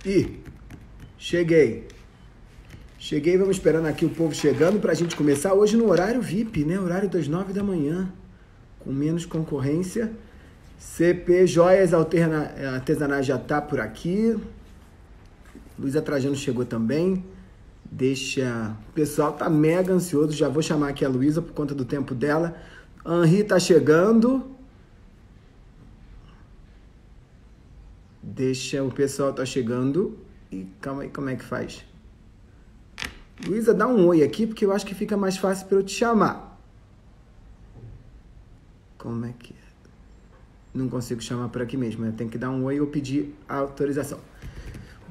Ih, cheguei. Cheguei, vamos esperando aqui o povo chegando pra gente começar hoje no horário VIP, né? Horário das 9 da manhã, com menos concorrência. CP Joias Artesanais já tá por aqui. Luísa Trajano chegou também. Deixa... O pessoal tá mega ansioso, já vou chamar aqui a Luísa por conta do tempo dela. Henri tá chegando. Deixa, o pessoal tá chegando. E calma aí, como é que faz? Luísa, dá um oi aqui, porque eu acho que fica mais fácil para eu te chamar. Como é que é? Não consigo chamar por aqui mesmo, né? Tem que dar um oi ou pedir autorização.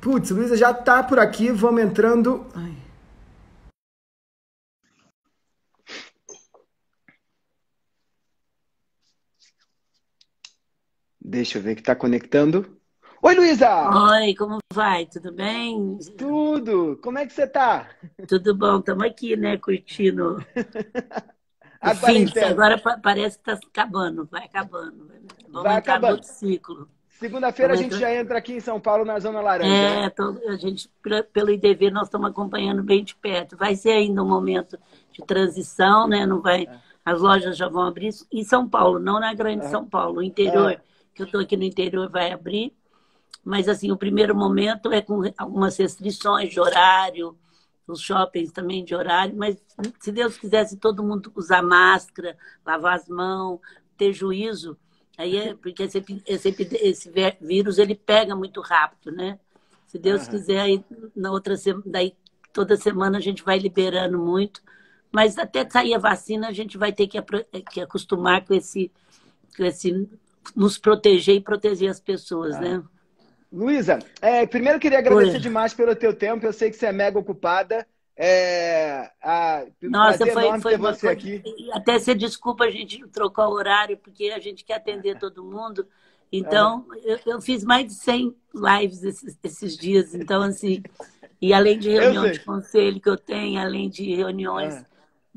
Putz, Luísa já tá por aqui, vamos entrando. Ai. Deixa eu ver que tá conectando. Oi, Luísa! Oi, como vai? Tudo bem? Tudo! Como é que você tá? Tudo bom, estamos aqui, né, curtindo o A fim. quarentena. Agora parece que está acabando, vai acabando. Vamos Vai entrar no acabando. outro ciclo. Segunda-feira a Vamos gente entrar... já entra aqui em São Paulo, na Zona Laranja, né? A gente, pelo IDV, nós estamos acompanhando bem de perto. Vai ser ainda um momento de transição, né? Não vai, as lojas já vão abrir em São Paulo, não na grande Aham. São Paulo. O Aham. interior, que eu estou aqui no interior, vai abrir. Mas, assim, o primeiro momento é com algumas restrições de horário, os shoppings também de horário, mas se Deus quisesse todo mundo usar máscara, lavar as mãos, ter juízo, aí é porque esse vírus ele pega muito rápido, né? Se Deus Aham. quiser, aí, daí toda semana a gente vai liberando muito, mas até sair a vacina a gente vai ter que acostumar com esse nos proteger e proteger as pessoas, Aham. né? Luísa, primeiro eu queria Oi. agradecer demais pelo teu tempo. Eu sei que você é mega ocupada. Um Nossa, prazer enorme ter você foi. aqui. Até você desculpa a gente trocar o horário, porque a gente quer atender todo mundo. Aham. Então, eu fiz mais de 100 lives esses dias. Então, assim, e além de Eu reunião de sei. conselho que eu tenho, além de reuniões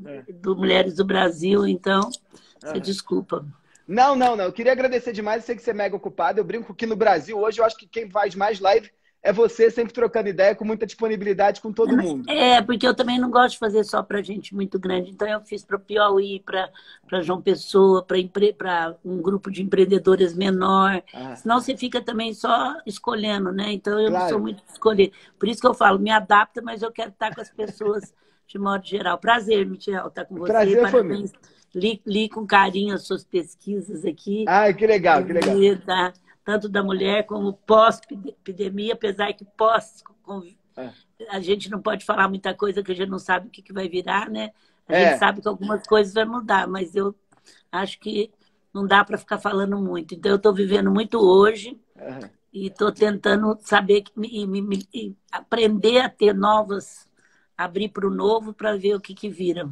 Aham. Aham. do Mulheres do Brasil, então, você Aham. desculpa. Não, não, não. Eu queria agradecer demais. Eu sei que você é mega ocupado. Eu brinco que no Brasil, hoje, eu acho que quem faz mais live é você, sempre trocando ideia, com muita disponibilidade com todo mundo. É, porque eu também não gosto de fazer só para gente muito grande. Então, eu fiz para o Piauí, para João Pessoa, para um grupo de empreendedores menor. Ah, Senão você fica também só escolhendo, né? Então, eu não sou claro. muito de escolher. Por isso que eu falo, me adapta, mas eu quero estar com as pessoas de modo geral. Prazer, Michel, estar com O você. prazer foi meu. Parabéns. Li com carinho as suas pesquisas aqui. Ai, que legal, que legal. E tanto da mulher como pós-epidemia, apesar que pós Ah, a gente não pode falar muita coisa que a gente não sabe o que vai virar, né? A gente É. sabe que algumas coisas vão mudar, mas eu acho que não dá para ficar falando muito. Então, eu estou vivendo muito hoje Aham. e estou tentando saber e aprender a ter novas, abrir para o novo para ver o que vira.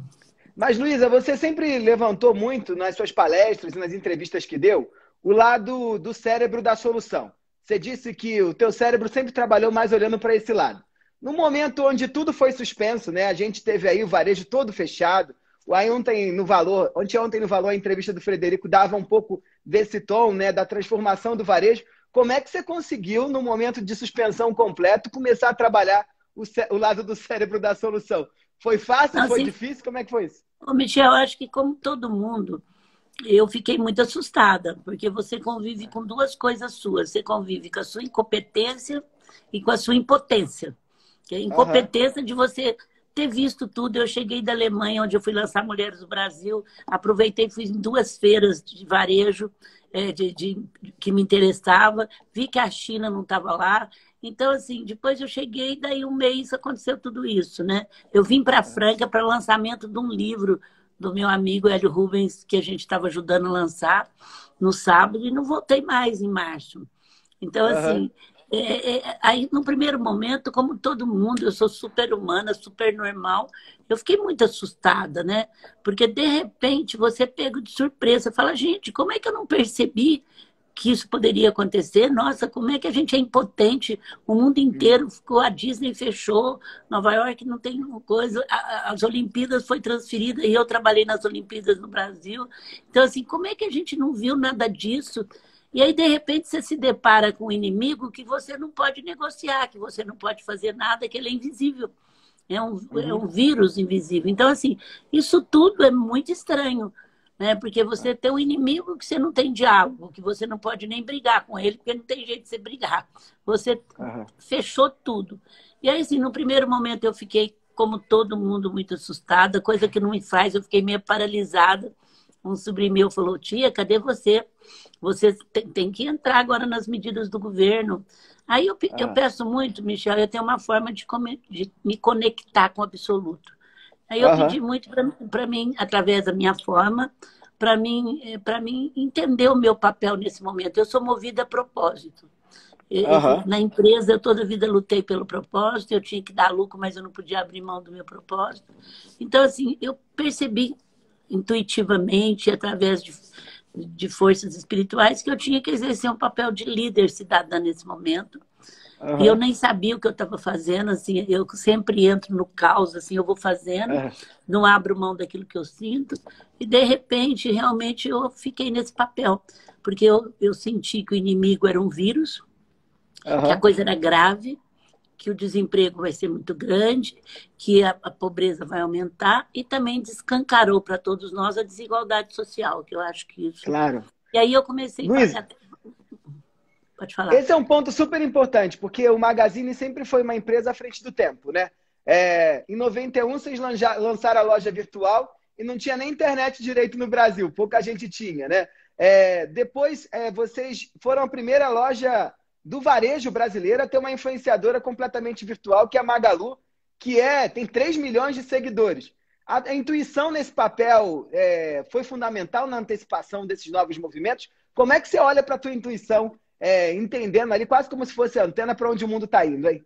Mas, Luísa, você sempre levantou muito nas suas palestras e nas entrevistas que deu o lado do cérebro da solução. Você disse que o teu cérebro sempre trabalhou mais olhando para esse lado. No momento onde tudo foi suspenso, né? A gente teve aí o varejo todo fechado. Aí ontem no Valor, ontem no Valor, a entrevista do Frederico dava um pouco desse tom, né? Da transformação do varejo. Como é que você conseguiu, no momento de suspensão completo, começar a trabalhar o lado do cérebro da solução? Foi fácil? Então, Foi assim, difícil? Como é que foi isso? ô, Michel, eu acho que como todo mundo, eu fiquei muito assustada, porque você convive com duas coisas suas. Você convive com a sua incompetência e com a sua impotência. Que é a Aham. incompetência de você ter visto tudo. Eu cheguei da Alemanha, onde eu fui lançar Mulheres do Brasil, aproveitei e fui em duas feiras de varejo que me interessava, vi que a China não estava lá. Então, assim, depois eu cheguei, daí um mês aconteceu tudo isso, né? Eu vim para Franca para o lançamento de um livro do meu amigo Hélio Rubens, que a gente estava ajudando a lançar no sábado, e não voltei mais em março. Então, Aham. assim, aí no primeiro momento, como todo mundo, eu sou super humana, super normal, eu fiquei muito assustada, né? Porque de repente você pega de surpresa, fala, gente, como é que eu não percebi que isso poderia acontecer? Nossa, como é que a gente é impotente? O mundo Uhum. inteiro ficou, a Disney fechou, Nova York não tem coisa, as Olimpíadas foi transferida e eu trabalhei nas Olimpíadas no Brasil. Então, assim, como é que a gente não viu nada disso? E aí, de repente, você se depara com um inimigo que você não pode negociar, que você não pode fazer nada, que ele é invisível. É um vírus invisível. Então, assim, isso tudo é muito estranho, né? Porque você tem um inimigo que você não tem diálogo, que você não pode nem brigar com ele, porque não tem jeito de você brigar. Você fechou tudo. E aí, assim, no primeiro momento eu fiquei, como todo mundo, muito assustada, coisa que não me faz, eu fiquei meio paralisada. Um sobrinho meu falou, tia, cadê você? Você tem que entrar agora nas medidas do governo. Aí eu peço muito, Michel, eu tenho uma forma de me conectar com o absoluto. Aí eu pedi muito para mim, através da minha forma, para mim entender o meu papel nesse momento. Eu sou movida a propósito. Na empresa, eu toda a vida lutei pelo propósito, eu tinha que dar lucro, mas eu não podia abrir mão do meu propósito. Então, assim, eu percebi intuitivamente, através de forças espirituais, que eu tinha que exercer um papel de líder cidadã nesse momento. E eu nem sabia o que eu estava fazendo, assim, eu sempre entro no caos, assim, eu vou fazendo, não abro mão daquilo que eu sinto, e de repente, realmente, eu fiquei nesse papel, porque eu senti que o inimigo era um vírus, que a coisa era grave, que o desemprego vai ser muito grande, que a pobreza vai aumentar, e também descancarou para todos nós a desigualdade social, que eu acho que isso... Claro. E aí eu comecei Luísa, pode falar. Esse é um ponto super importante, porque o Magazine sempre foi uma empresa à frente do tempo, né? Em 91, vocês lançaram a loja virtual e não tinha nem internet direito no Brasil, pouca gente tinha, né? Depois, vocês foram a primeira loja do varejo brasileiro a ter uma influenciadora completamente virtual, que é a Magalu, que tem 3 milhões de seguidores. A intuição nesse papel foi fundamental na antecipação desses novos movimentos. Como é que você olha para a tua intuição, entendendo ali, quase como se fosse a antena para onde o mundo está indo, hein?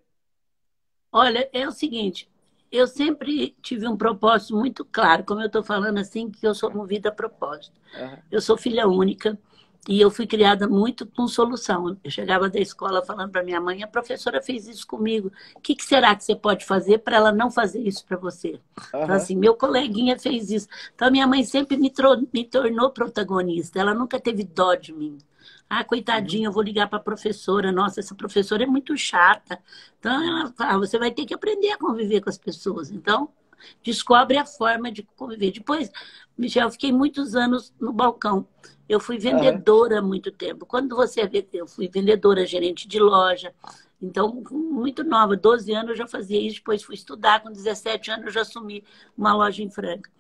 Olha, é o seguinte, eu sempre tive um propósito muito claro, como eu estou falando assim, que eu sou movida a propósito. Eu sou filha única e eu fui criada muito com solução. Eu chegava da escola falando para minha mãe, a professora fez isso comigo, o que será que você pode fazer para ela não fazer isso para você? Então, assim, meu coleguinha fez isso. Então, minha mãe sempre me tornou protagonista, ela nunca teve dó de mim. Ah, coitadinha, eu vou ligar para a professora. Nossa, essa professora é muito chata. Então, ela fala, você vai ter que aprender a conviver com as pessoas. Então, descobre a forma de conviver. Depois, Michel, eu fiquei muitos anos no balcão. Eu fui vendedora há muito tempo. Quando você vê, eu fui vendedora, gerente de loja. Então, muito nova, 12 anos eu já fazia isso. Depois fui estudar, com 17 anos eu já assumi uma loja em Franca.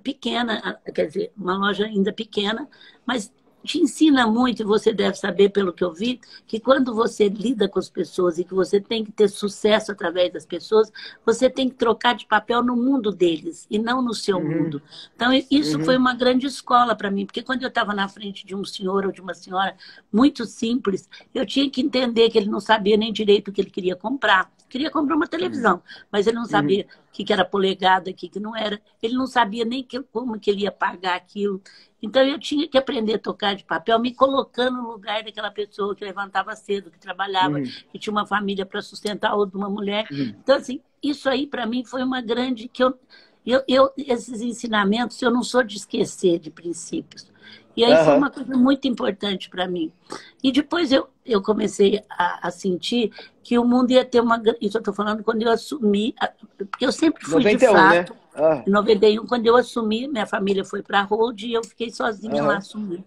Pequena, quer dizer, uma loja ainda pequena, mas te ensina muito, e você deve saber, pelo que eu vi, que quando você lida com as pessoas e que você tem que ter sucesso através das pessoas, você tem que trocar de papel no mundo deles e não no seu mundo. Então, isso foi uma grande escola para mim, porque quando eu estava na frente de um senhor ou de uma senhora muito simples, eu tinha que entender que ele não sabia nem direito o que ele queria comprar. Queria comprar uma televisão, mas ele não sabia o que era polegada, o que não era. Ele não sabia nem como que ele ia pagar aquilo. Então, eu tinha que aprender a tocar de papel, me colocando no lugar daquela pessoa que levantava cedo, que trabalhava, que tinha uma família para sustentar, ou de uma mulher. Então, assim, isso aí, para mim, foi uma grande... esses ensinamentos, eu não sou de esquecer de princípios. E aí foi uma coisa muito importante para mim. E depois eu comecei a sentir que o mundo ia ter uma... Isso eu estou falando quando eu assumi... Porque eu sempre fui 91, de fato... Né? Em 91, quando eu assumi, minha família foi para a Hold e eu fiquei sozinha lá assumindo.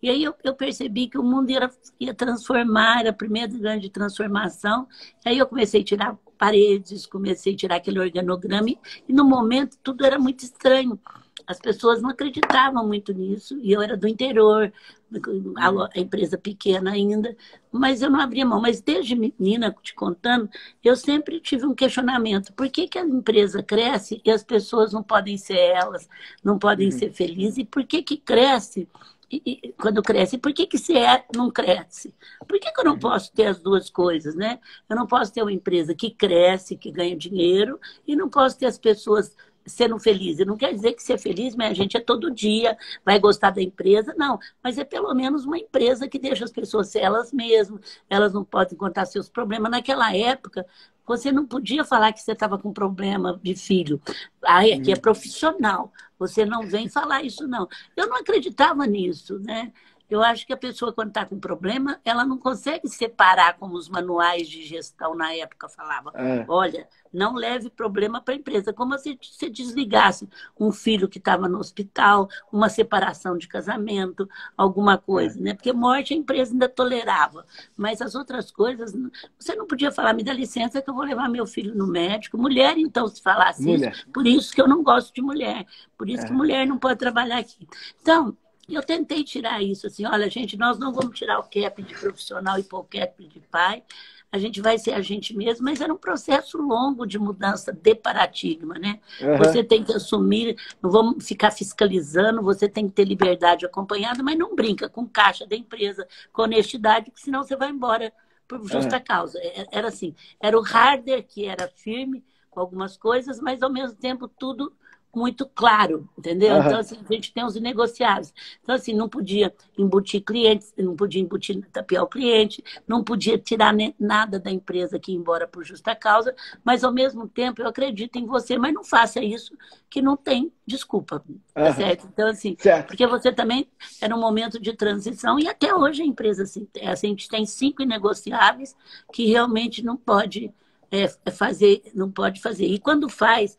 E aí eu percebi que o mundo ia transformar, era a primeira grande transformação. E aí eu comecei a tirar paredes, comecei a tirar aquele organograma. E no momento tudo era muito estranho. As pessoas não acreditavam muito nisso. E eu era do interior, a empresa pequena ainda. Mas eu não abria mão. Mas desde menina, te contando, eu sempre tive um questionamento. Por que a empresa cresce e as pessoas não podem ser elas, não podem ser felizes? E por que cresce? Quando cresce, por que se não cresce? Por que eu não posso ter as duas coisas, né? Eu não posso ter uma empresa que cresce, que ganha dinheiro, e não posso ter as pessoas sendo felizes. Não quer dizer que ser feliz, mas a gente é todo dia, vai gostar da empresa, não. Mas é pelo menos uma empresa que deixa as pessoas ser elas mesmas, elas não podem contar seus problemas. Naquela época, você não podia falar que você estava com problema de filho. Aí aqui é profissional. Você não vem falar isso, não. Eu não acreditava nisso, né? Eu acho que a pessoa, quando está com problema, ela não consegue separar, como os manuais de gestão na época falavam. Olha, não leve problema para a empresa. Como se você desligasse um filho que estava no hospital, uma separação de casamento, alguma coisa, né? Porque morte a empresa ainda tolerava. Mas as outras coisas, você não podia falar, me dá licença que eu vou levar meu filho no médico. Mulher, então, se falasse isso, por isso que eu não gosto de mulher. Por isso que mulher não pode trabalhar aqui. Então, eu tentei tirar isso, assim, olha, gente, nós não vamos tirar o cap de profissional e pôr o cap de pai, a gente vai ser a gente mesmo, mas era um processo longo de mudança de paradigma, né? Você tem que assumir, não vamos ficar fiscalizando, você tem que ter liberdade acompanhada, mas não brinca com caixa da empresa, com honestidade, porque senão você vai embora por justa causa. Era assim, era o Harder que era firme com algumas coisas, mas ao mesmo tempo tudo muito claro, entendeu? Então, assim, a gente tem os inegociáveis. Então, assim, não podia embutir clientes, não podia tapear o cliente, não podia tirar nada da empresa que ia embora por justa causa, mas, ao mesmo tempo, eu acredito em você, mas não faça isso, que não tem desculpa, tá certo? Então, assim, porque você também era um momento de transição e até hoje a empresa, assim, a gente tem 5 inegociáveis que realmente não pode fazer, não pode fazer. E quando faz,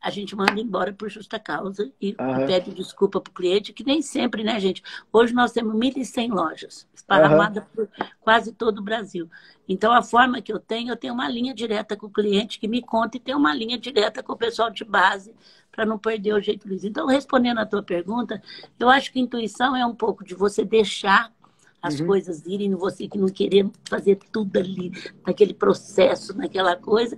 a gente manda embora por justa causa e pede desculpa para o cliente, que nem sempre, né, gente? Hoje nós temos 1.100 lojas esparramadas por quase todo o Brasil. Então, a forma que eu tenho uma linha direta com o cliente que me conta e tenho uma linha direta com o pessoal de base para não perder o jeito deles. Então, respondendo a tua pergunta, eu acho que intuição é um pouco de você deixar as coisas irem, você que não querer fazer tudo ali, naquele processo, naquela coisa,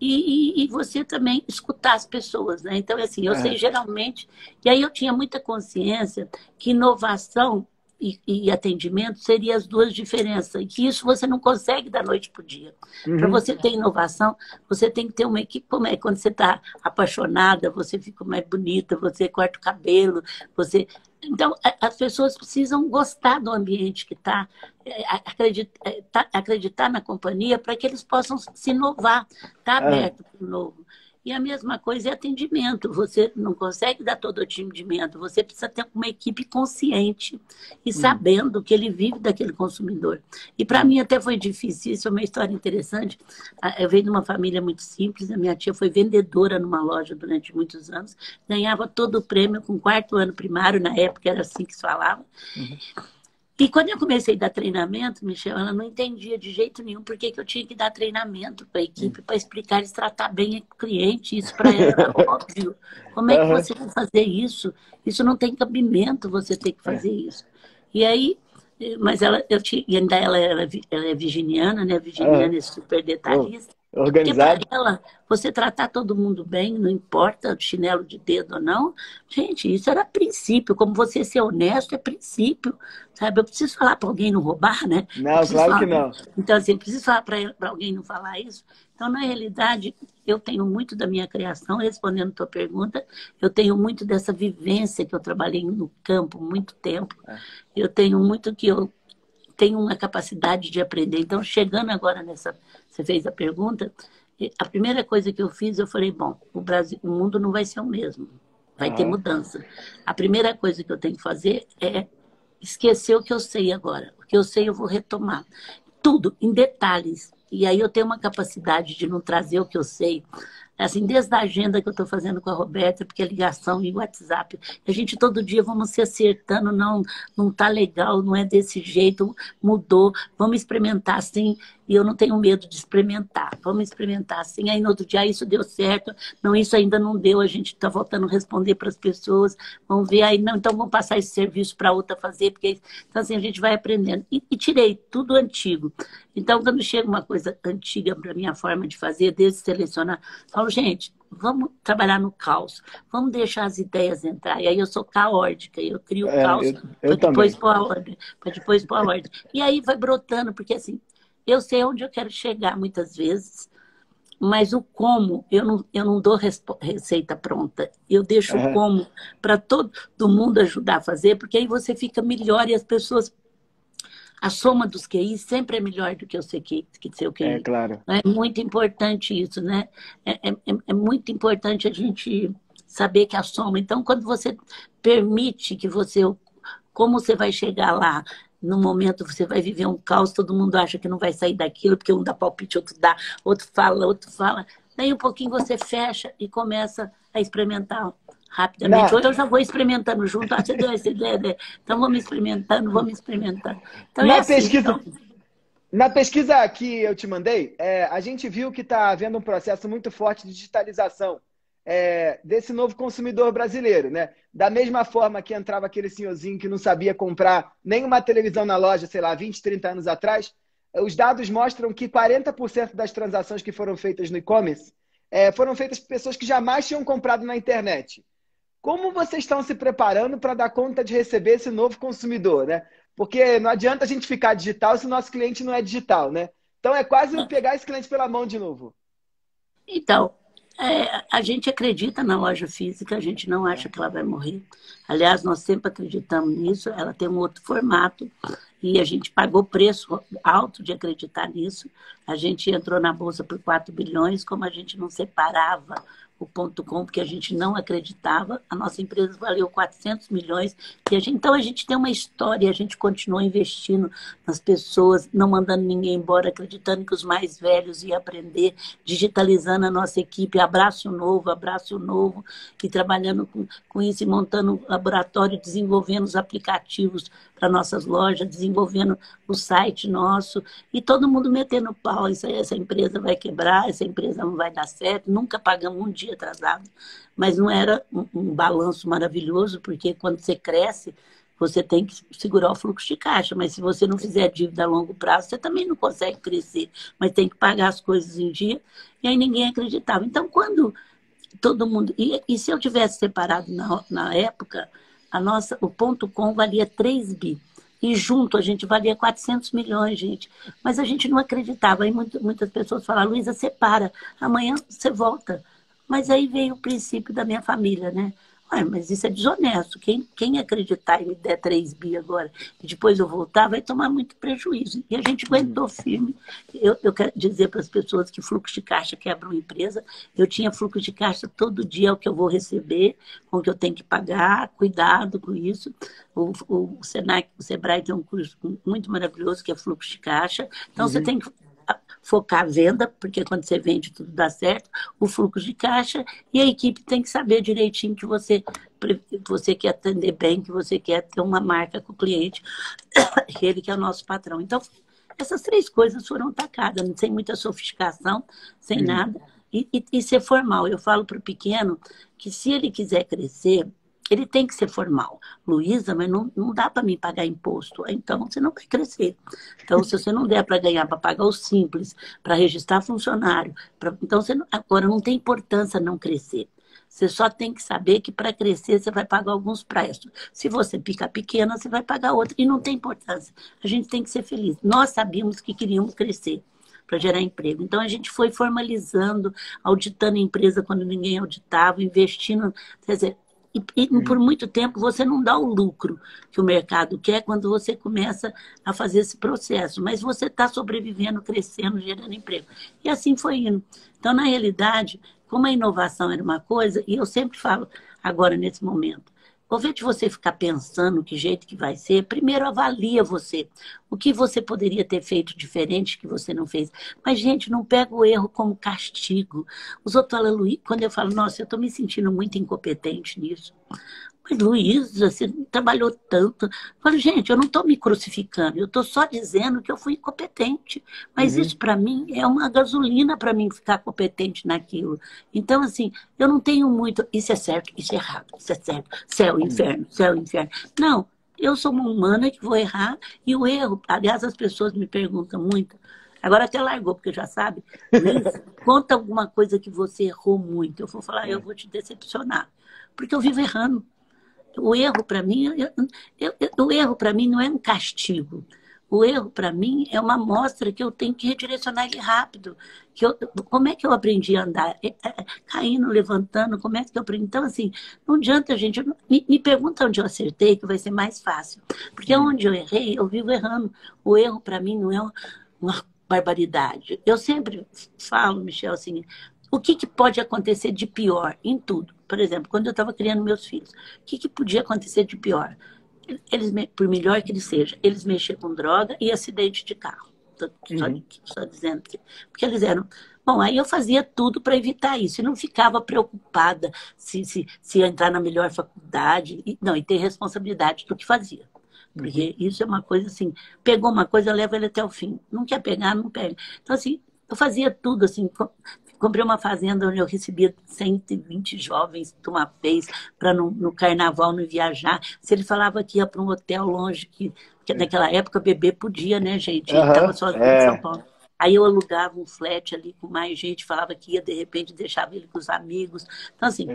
e você também escutar as pessoas, né? Então, assim, eu sei geralmente, e aí eu tinha muita consciência que inovação e atendimento seriam as duas diferenças, e que isso você não consegue da noite para o dia. Para você ter inovação, você tem que ter uma equipe, como é quando você está apaixonada, você fica mais bonita, você corta o cabelo, você... Então, as pessoas precisam gostar do ambiente que está, acreditar na companhia para que eles possam se inovar, estar aberto para o novo. E a mesma coisa é atendimento. Você não consegue dar todo o atendimento, você precisa ter uma equipe consciente e sabendo que ele vive daquele consumidor. E para mim até foi difícil, isso é uma história interessante. Eu venho de uma família muito simples, a minha tia foi vendedora numa loja durante muitos anos, ganhava todo o prêmio com 4º ano primário, na época era assim que se falava. E quando eu comecei a dar treinamento, Michel, ela não entendia de jeito nenhum por que eu tinha que dar treinamento para a equipe, para explicar eles tratar bem o cliente. Isso para ela era óbvio. Como é que você vai fazer isso? Isso não tem cabimento, você ter que fazer isso. E aí, mas ela é virginiana, né? Virginiana é super detalhista. Organizado. Porque para ela, você tratar todo mundo bem, não importa chinelo de dedo ou não, gente, isso era princípio. Como você ser honesto é princípio, sabe? Eu preciso falar para alguém não roubar, né? Não, claro que não. Então, assim, eu preciso falar para alguém não falar isso. Então, na realidade, eu tenho muito da minha criação, respondendo a tua pergunta, eu tenho muito dessa vivência que eu trabalhei no campo muito tempo. Eu tenho muito que eu tenho uma capacidade de aprender. Então, chegando agora nessa... Você fez a pergunta, a primeira coisa que eu fiz, eu falei, bom, o mundo não vai ser o mesmo, vai ter mudança. A primeira coisa que eu tenho que fazer é esquecer o que eu sei agora. O que eu sei eu vou retomar. Tudo, em detalhes. E aí eu tenho uma capacidade de não trazer o que eu sei, assim, desde a agenda que eu estou fazendo com a Roberta, porque é ligação e WhatsApp, a gente todo dia vamos se acertando, não tá legal, não é desse jeito, mudou, vamos experimentar assim, e eu não tenho medo de experimentar, vamos experimentar assim, aí no outro dia isso deu certo, não, isso ainda não deu, a gente está voltando a responder para as pessoas, vamos ver aí, não, então vamos passar esse serviço para outra fazer, porque então assim, a gente vai aprendendo, e tirei tudo antigo. Então, quando chega uma coisa antiga para a minha forma de fazer, desde selecionar, falo, gente, vamos trabalhar no caos, vamos deixar as ideias entrar. E aí eu sou caótica, eu crio o caos para depois pôr a ordem, para depois pôr a ordem. E aí vai brotando, porque assim, eu sei onde eu quero chegar muitas vezes, mas o como, eu não dou receita pronta. Eu deixo o como para todo mundo ajudar a fazer, porque aí você fica melhor e as pessoas... A soma dos QIs sempre é melhor do que o seu QI. É, claro. É muito importante isso, né? É muito importante a gente saber que a soma... Então, quando você permite que você Como você vai chegar lá? No momento você vai viver um caos, todo mundo acha que não vai sair daquilo, porque um dá palpite, outro dá, outro fala, outro fala. Daí um pouquinho você fecha e começa a experimentar rapidamente. Ou Na, eu já vou experimentando junto, você deu essa ideia, né? Então vamos experimentando, vamos experimentando. Então é na assim. pesquisa, Então, na pesquisa que eu te mandei, a gente viu que está havendo um processo muito forte de digitalização desse novo consumidor brasileiro, né? Da mesma forma que entrava aquele senhorzinho que não sabia comprar nenhuma televisão na loja, sei lá, 20, 30 anos atrás, os dados mostram que 40% das transações que foram feitas no e-commerce foram feitas por pessoas que jamais tinham comprado na internet. Como vocês estão se preparando para dar conta de receber esse novo consumidor, né? Porque não adianta a gente ficar digital se o nosso cliente não é digital, né? Então é quase pegar esse cliente pela mão de novo. Então, a gente acredita na loja física, a gente não acha que ela vai morrer. Aliás, nós sempre acreditamos nisso, ela tem um outro formato e a gente pagou preço alto de acreditar nisso. A gente entrou na Bolsa por 4 bilhões, como a gente não separava o ponto .com, porque a gente não acreditava, a nossa empresa valeu 400 milhões, e então a gente tem uma história, a gente continuou investindo nas pessoas, não mandando ninguém embora, acreditando que os mais velhos iam aprender, digitalizando a nossa equipe, abraço novo, e trabalhando com isso, e montando um laboratório, desenvolvendo os aplicativos para nossas lojas, desenvolvendo o site nosso, e todo mundo metendo pau, essa empresa vai quebrar, essa empresa não vai dar certo, nunca pagamos um dia atrasado, mas não era um balanço maravilhoso, porque quando você cresce, você tem que segurar o fluxo de caixa, mas se você não fizer dívida a longo prazo, você também não consegue crescer, mas tem que pagar as coisas em dia, e aí ninguém acreditava. Então, quando todo mundo... E se eu tivesse separado na época, o ponto .com valia 3 bi. E junto a gente valia 400 milhões, gente. Mas a gente não acreditava. Aí muitas pessoas falaram, Luísa, separa, amanhã você volta. Mas aí veio o princípio da minha família, né? Ué, mas isso é desonesto. Quem acreditar e me der 3 bi agora e depois eu voltar, vai tomar muito prejuízo. E a gente aguentou firme. Eu quero dizer para as pessoas que fluxo de caixa quebra uma empresa. Eu tinha fluxo de caixa todo dia, é o que eu vou receber, com o que eu tenho que pagar, cuidado com isso. O Sebrae tem um curso muito maravilhoso que é fluxo de caixa. Então, você tem que focar a venda, porque quando você vende tudo dá certo, o fluxo de caixa, e a equipe tem que saber direitinho que você quer atender bem, que você quer ter uma marca com o cliente, ele que é o nosso patrão. Então, essas 3 coisas foram atacadas, sem muita sofisticação, sem nada, e ser formal. Eu falo para o pequeno que se ele quiser crescer, ele tem que ser formal. Luísa, mas não dá para mim pagar imposto. Então, você não vai crescer. Então, se você não der para ganhar, para pagar o simples, para registrar funcionário, então, agora não tem importância não crescer. Você só tem que saber que para crescer você vai pagar alguns prestos. Se você ficar pequena, você vai pagar outro. E não tem importância. A gente tem que ser feliz. Nós sabíamos que queríamos crescer para gerar emprego. Então, a gente foi formalizando, auditando a empresa quando ninguém auditava, investindo. Quer dizer, e por muito tempo você não dá o lucro que o mercado quer quando você começa a fazer esse processo. Mas você está sobrevivendo, crescendo, gerando emprego. E assim foi indo. Então, na realidade, como a inovação era uma coisa, e eu sempre falo agora nesse momento, ao invés de você ficar pensando que jeito que vai ser, primeiro avalia você. O que você poderia ter feito diferente que você não fez. Mas, gente, não pega o erro como castigo. Os outros falam, Luiz, quando eu falo, nossa, eu estou me sentindo muito incompetente nisso. Mas, Luísa, você trabalhou tanto. Eu falo, gente, eu não estou me crucificando, eu estou só dizendo que eu fui incompetente. Mas isso, para mim, é uma gasolina para mim ficar competente naquilo. Então, assim, eu não tenho muito, isso é certo, isso é errado, isso é certo, céu, inferno. Não, eu sou uma humana que vou errar, e o erro, aliás, as pessoas me perguntam muito, agora até largou, porque já sabe, Luísa, conta alguma coisa que você errou muito. Eu vou falar, eu vou te decepcionar, porque eu vivo errando. O erro para mim, o erro para mim não é um castigo. O erro para mim é uma amostra que eu tenho que redirecionar ele rápido. Como é que eu aprendi a andar? Caindo, levantando, como é que eu aprendi? Então, assim, não adianta, gente. Me pergunta onde eu acertei, que vai ser mais fácil. Porque onde eu errei, eu vivo errando. O erro para mim não é uma barbaridade. Eu sempre falo, Michel, assim, o que pode acontecer de pior em tudo? Por exemplo, quando eu estava criando meus filhos, o que podia acontecer de pior? por melhor que ele seja, eles mexiam com droga e acidente de carro. Só dizendo que. Porque eles eram. Bom, aí eu fazia tudo para evitar isso. E não ficava preocupada se ia entrar na melhor faculdade. E ter responsabilidade do que fazia. Porque isso é uma coisa assim, pegou uma coisa, leva ele até o fim. Não quer pegar, não pega. Então, assim, eu fazia tudo, assim, comprei uma fazenda onde eu recebia 120 jovens de uma vez para no carnaval não viajar. Se ele falava que ia para um hotel longe, que naquela época beber podia, né, gente? Ele estava sozinho em São Paulo. Aí eu alugava um flat ali com mais gente, falava que ia, de repente, deixava ele com os amigos. Então, assim,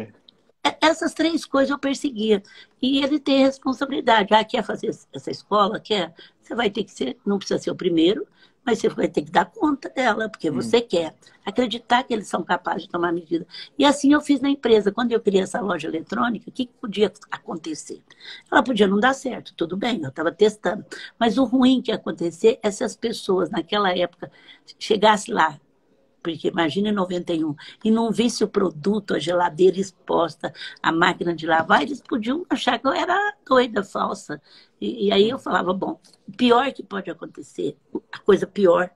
essas 3 coisas eu perseguia. E ele tem responsabilidade. Ah, quer fazer essa escola? Quer? Você vai ter que ser, não precisa ser o primeiro, mas você vai ter que dar conta dela, porque você quer. Acreditar que eles são capazes de tomar medida. E assim eu fiz na empresa. Quando eu criei essa loja eletrônica, o que podia acontecer? Ela podia não dar certo, tudo bem, eu estava testando. Mas o ruim que ia acontecer é se as pessoas, naquela época, chegassem lá, porque imagina em 91, e não visse o produto, a geladeira exposta, a máquina de lavar, eles podiam achar que eu era doida, falsa. E aí eu falava, bom, o pior que pode acontecer, a coisa pior,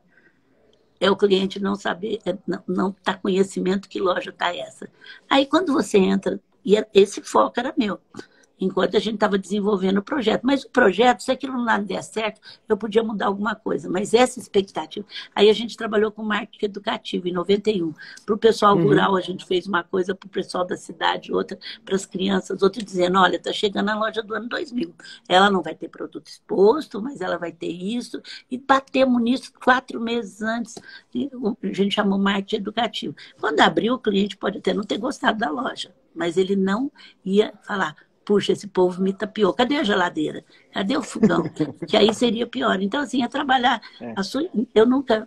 é o cliente não saber, não tá conhecimento que loja tá essa. Aí quando você entra, e esse foco era meu, enquanto a gente estava desenvolvendo o projeto. Mas o projeto, se aquilo não der certo, eu podia mudar alguma coisa. Mas essa expectativa... Aí a gente trabalhou com marketing educativo em 91. Para o pessoal rural, a gente fez uma coisa, para o pessoal da cidade, outra para as crianças, outra dizendo, olha, está chegando a loja do ano 2000. Ela não vai ter produto exposto, mas ela vai ter isso. E batemos nisso 4 meses antes. A gente chamou marketing educativo. Quando abriu, o cliente pode até não ter gostado da loja, mas ele não ia falar... Puxa, esse povo me tapiou. Cadê a geladeira? Cadê o fogão? Que aí seria pior. Então, assim, é trabalhar. Eu nunca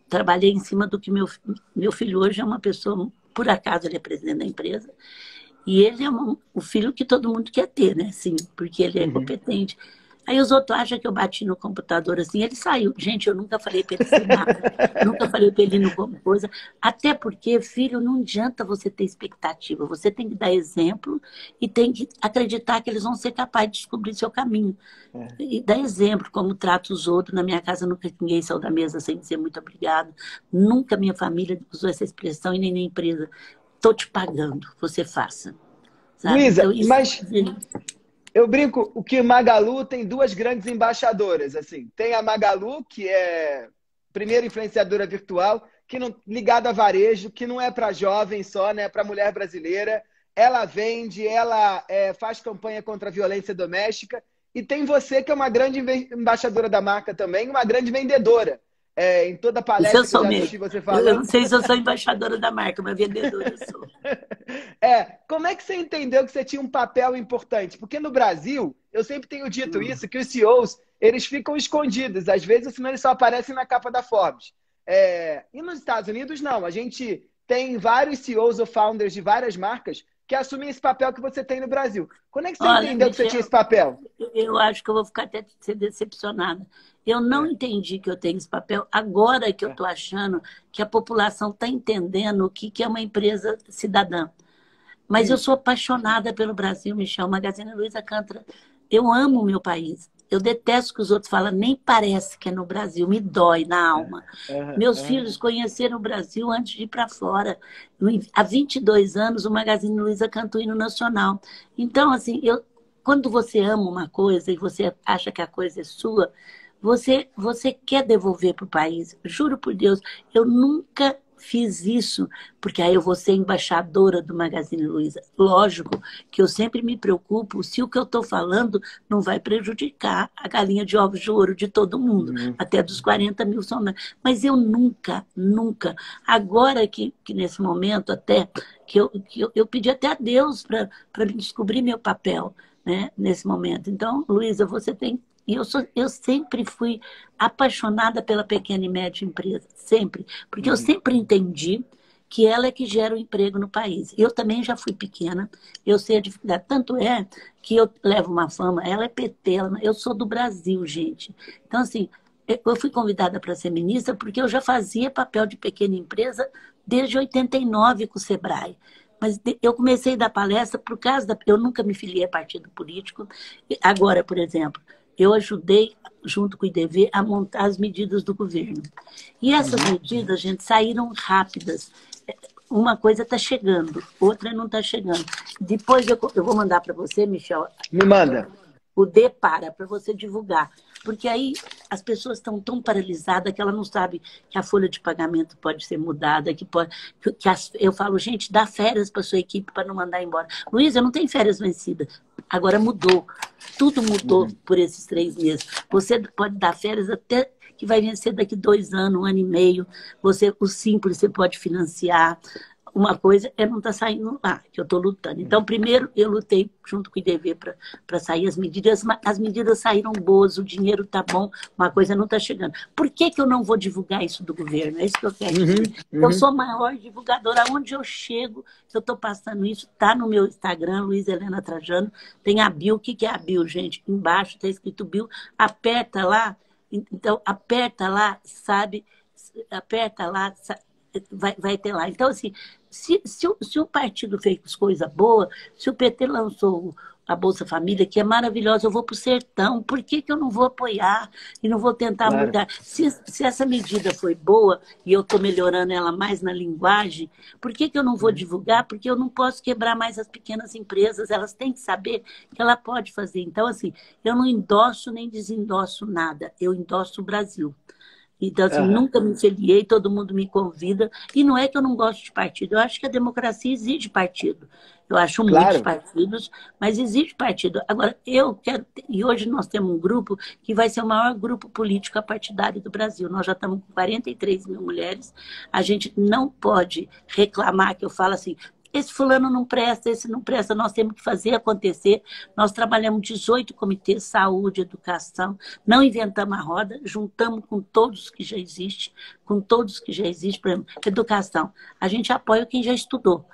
trabalhei em cima do que meu filho hoje é uma pessoa, por acaso ele é presidente da empresa, e ele é o filho que todo mundo quer ter, né? Sim, porque ele é competente. Aí os outros acham que eu bati no computador assim, ele saiu. Gente, eu nunca falei para ele ser nada, nunca falei para ele ir no coisa. Até porque, filho, não adianta você ter expectativa. Você tem que dar exemplo e tem que acreditar que eles vão ser capazes de descobrir seu caminho. E dar exemplo, como trato os outros. Na minha casa nunca ninguém saiu da mesa sem dizer muito obrigado. Nunca minha família usou essa expressão e nem na empresa. Estou te pagando, você faça. Sabe? Luísa, Então, isso... mas... Eu brinco o que Magalu tem 2 grandes embaixadoras, assim. Tem a Magalu, que é primeira influenciadora virtual, que não, ligada a varejo, que não é para jovem só, né? É para mulher brasileira. Ela vende, ela faz campanha contra a violência doméstica. E tem você, que é uma grande embaixadora da marca também, uma grande vendedora. Em toda palestra que eu já assisti você falando. Eu não sei se eu sou embaixadora da marca, mas vendedora eu sou. Como é que você entendeu que você tinha um papel importante? Porque no Brasil, eu sempre tenho dito isso, que os CEOs, eles ficam escondidos. Às vezes, senão eles só aparecem na capa da Forbes. E nos Estados Unidos, não. A gente tem vários CEOs ou founders de várias marcas que assumem esse papel que você tem no Brasil. Quando é que você entendeu que você tinha esse papel? Eu acho que eu vou ficar até decepcionada. Eu não entendi que eu tenho esse papel. Agora que eu estou achando que a população está entendendo o que é uma empresa cidadã. Mas eu sou apaixonada pelo Brasil, Michel. Magazine Luiza Cantra. Eu amo o meu país. Eu detesto que os outros falam, nem parece que é no Brasil, me dói na alma. Meus filhos conheceram o Brasil antes de ir para fora. Há 22 anos, o Magazine Luiza cantou o hino nacional. Então, assim, quando você ama uma coisa e você acha que a coisa é sua, você quer devolver para o país. Juro por Deus, eu nunca fiz isso, porque aí eu vou ser embaixadora do Magazine Luiza. Lógico que eu sempre me preocupo se o que eu estou falando não vai prejudicar a galinha de ovos de ouro de todo mundo, até dos 40 mil são. Mas eu nunca, agora que nesse momento até, que eu pedi até a Deus para descobrir meu papel, né, nesse momento. Então, Luiza, você tem... Eu sempre fui apaixonada pela pequena e média empresa, sempre. Porque eu sempre entendi que ela é que gera o emprego no país. Eu também já fui pequena, eu sei a dificuldade. Tanto é que eu levo uma fama, ela é PT, eu sou do Brasil, gente. Então, assim, eu fui convidada para ser ministra porque eu já fazia papel de pequena empresa desde 89 com o Sebrae. Mas eu comecei a dar palestra por causa da... Eu nunca me filiei a partido político. Agora, por exemplo, eu ajudei, junto com o IDV, a montar as medidas do governo. E essas medidas, gente, saíram rápidas. Uma coisa está chegando, outra não está chegando. Depois eu vou mandar para você, Michel. Me manda. O para você divulgar. Porque aí as pessoas estão tão paralisadas que ela não sabe que a folha de pagamento pode ser mudada, eu falo, gente, dá férias para sua equipe para não mandar embora. Luiz, eu não tenho férias vencidas. Agora mudou. Tudo mudou por esses 3 meses. Você pode dar férias até que vai vencer daqui 2 anos, 1 ano e meio. O Simples você pode financiar. Uma coisa é não estar saindo lá, que eu estou lutando. Então, primeiro, eu lutei junto com o IDV para sair as medidas. As medidas saíram boas, o dinheiro está bom, uma coisa não está chegando. Por que eu não vou divulgar isso do governo? É isso que eu quero dizer. Eu sou a maior divulgadora. Aonde eu chego, se eu estou passando isso, está no meu Instagram, Luiz Helena Trajano. Tem a bio. O que é a bio, gente? Embaixo está escrito bio. Aperta lá. Então, aperta lá, sabe? Aperta lá, vai ter lá. Então, assim, se o partido fez coisa boa, se o PT lançou a Bolsa Família, que é maravilhosa, eu vou para o sertão, por que eu não vou apoiar e não vou tentar mudar? Se essa medida foi boa e eu estou melhorando ela mais na linguagem, por que eu não vou divulgar? Porque eu não posso quebrar mais as pequenas empresas, elas têm que saber que ela pode fazer. Então, assim, eu não endosso nem desendosso nada, eu endosso o Brasil. Então, assim, nunca me filiei, todo mundo me convida. E não é que eu não gosto de partido, eu acho que a democracia exige partido. Eu acho muitos partidos, mas exige partido. Agora, eu quero... E hoje nós temos um grupo que vai ser o maior grupo político partidário do Brasil. Nós já estamos com 43 mil mulheres. A gente não pode reclamar, que eu falo assim... Esse fulano não presta, esse não presta, nós temos que fazer acontecer. Nós trabalhamos 18 comitês, saúde, educação, não inventamos a roda, juntamos com todos que já existem, por exemplo, educação. A gente apoia quem já estudou.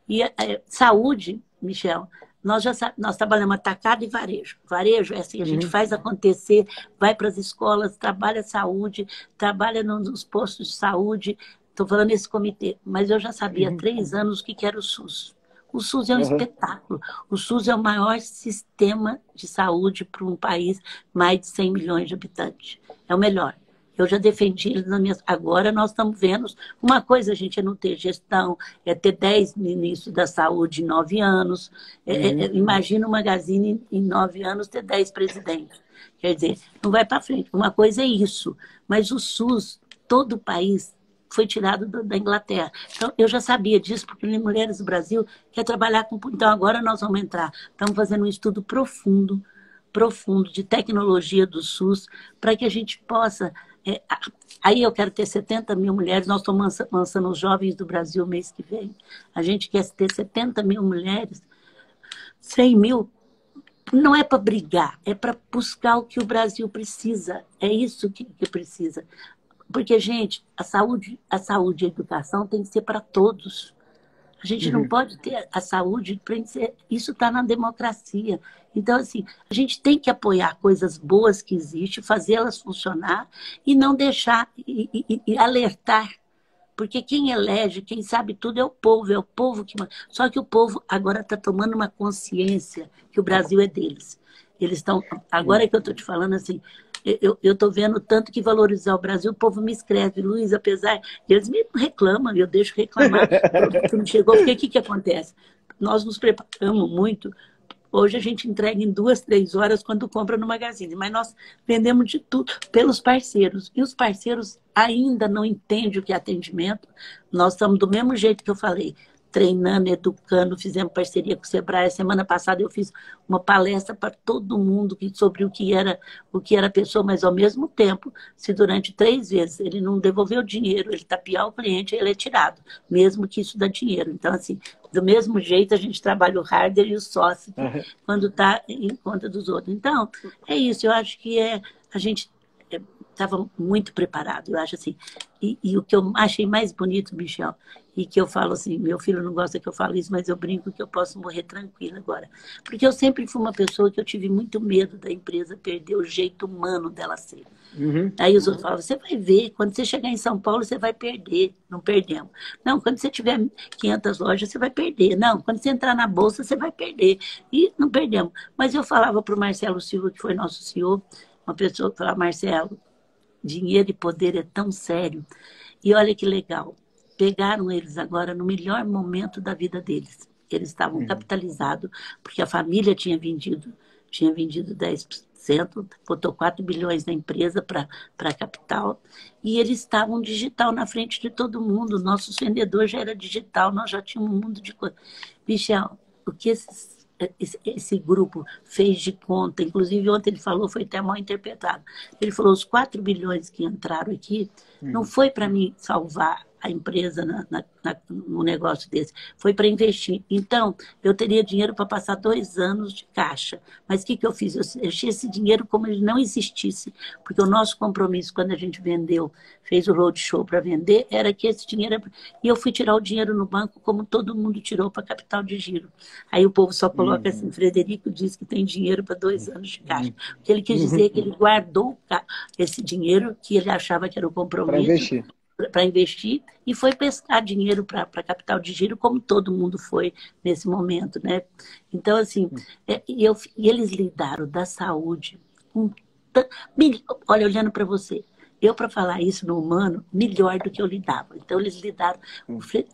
E saúde, Michel, nós trabalhamos atacado e varejo. Varejo é assim, a gente faz acontecer, vai para as escolas, trabalha saúde, trabalha nos postos de saúde. Estou falando nesse comitê, mas eu já sabia há 3 anos o que era o SUS. O SUS é um espetáculo. O SUS é o maior sistema de saúde para um país mais de 100 milhões de habitantes. É o melhor. Eu já defendi ele nas minhas... Agora nós estamos vendo... Uma coisa, gente, é não ter gestão, é ter 10 ministros da saúde em 9 anos. Imagina o Magazine em 9 anos ter 10 presidentes. Quer dizer, não vai para frente. Uma coisa é isso. Mas o SUS, todo o país... foi tirado da Inglaterra. Então, eu já sabia disso, porque Mulheres do Brasil quer trabalhar com... Então, agora nós vamos entrar. Estamos fazendo um estudo profundo de tecnologia do SUS, para que a gente possa... Aí eu quero ter 70 mil mulheres, nós estamos lançando os Jovens do Brasil mês que vem. A gente quer ter 70 mil mulheres, 100 mil... Não é para brigar, é para buscar o que o Brasil precisa. É isso que precisa. Porque, gente, a saúde e a educação tem que ser para todos. A gente não pode ter a saúde, isso está na democracia. Então, assim, a gente tem que apoiar coisas boas que existem, fazê-las funcionar e não deixar, e alertar. Porque quem elege, quem sabe tudo é o povo que... Só que o povo agora está tomando uma consciência que o Brasil é deles. Eles estão... Agora que eu estou te falando assim... Eu estou vendo tanto que valorizar o Brasil, o povo me escreve, Luiz, apesar... Eles me reclamam, eu deixo reclamar. Porque não chegou, porque o que acontece? Nós nos preparamos muito. Hoje a gente entrega em 2, 3 horas quando compra no Magazine, mas nós vendemos de tudo pelos parceiros. E os parceiros ainda não entendem o que é atendimento. Nós estamos do mesmo jeito que eu falei, treinando, educando, fizemos parceria com o Sebrae. Semana passada eu fiz uma palestra para todo mundo sobre o que era a pessoa, mas ao mesmo tempo, se durante 3 vezes ele não devolveu o dinheiro, ele tapear o cliente, ele é tirado, mesmo que isso dá dinheiro. Então, assim, do mesmo jeito a gente trabalha o hardware e o software quando está em conta dos outros. Então, é isso, eu acho que a gente estava muito preparado, eu acho assim. E o que eu achei mais bonito, Michel, e que eu falo assim, meu filho não gosta que eu falo isso, mas eu brinco que eu posso morrer tranquila agora. Porque eu sempre fui uma pessoa que eu tive muito medo da empresa perder o jeito humano dela ser. Uhum. Aí os outros falam, você vai ver, quando você chegar em São Paulo, você vai perder. Não perdemos. Não, quando você tiver 500 lojas, você vai perder. Não, quando você entrar na bolsa, você vai perder. E não perdemos. Mas eu falava para o Marcelo Silva, que foi nosso CEO, uma pessoa que falava, Marcelo, dinheiro e poder é tão sério. E olha que legal, pegaram eles agora no melhor momento da vida deles. Eles estavam capitalizados, porque a família tinha vendido 10%, botou 4 bilhões na empresa para capital, e eles estavam digital na frente de todo mundo. Nosso vendedor já era digital, nós já tínhamos um mundo de coisa. Michel, o que esse grupo fez de conta, inclusive ontem ele falou, foi até mal interpretado. Ele falou, os 4 bilhões que entraram aqui, não foi para mim salvar a empresa no negócio desse, foi para investir. Então, eu teria dinheiro para passar 2 anos de caixa. Mas o que eu fiz? Eu deixei esse dinheiro como ele não existisse, porque o nosso compromisso, quando a gente vendeu, fez o roadshow para vender, era que esse dinheiro... E eu fui tirar o dinheiro no banco, como todo mundo tirou para capital de giro. Aí o povo só coloca assim, Frederico diz que tem dinheiro para 2 anos de caixa. O que ele quis dizer é que ele guardou esse dinheiro que ele achava que era o compromisso para investir e foi pescar dinheiro para capital de giro, como todo mundo foi nesse momento, né? Então, assim, e eles lidaram da saúde com... Olha, olhando para você, eu, para falar isso no humano, melhor do que eu lidava. Então, eles lidaram,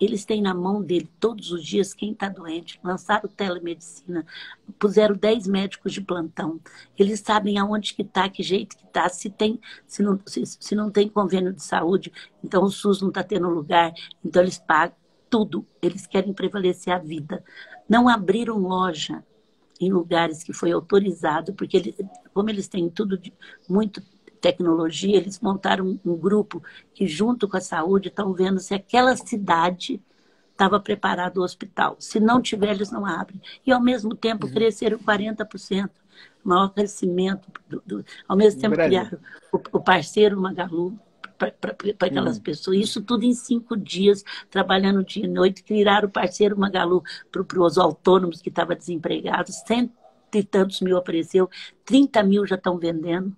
eles têm na mão dele todos os dias quem está doente, lançaram telemedicina, puseram 10 médicos de plantão. Eles sabem aonde que está, que jeito que está, se não tem convênio de saúde, então o SUS não está tendo lugar, então eles pagam tudo. Eles querem prevalecer a vida. Não abriram loja em lugares que foi autorizado, porque como eles têm tudo muito tecnologia, eles montaram um grupo que, junto com a saúde, estão vendo se aquela cidade estava preparado o hospital. Se não tiver, eles não abrem. E, ao mesmo tempo, cresceram 40%. Maior crescimento. Ao mesmo tempo, criaram o parceiro Magalu para aquelas pessoas. Isso tudo em 5 dias, trabalhando dia e noite. Criaram o parceiro Magalu para os autônomos que estavam desempregados. 100 e tantos mil apareceu. 30 mil já estão vendendo.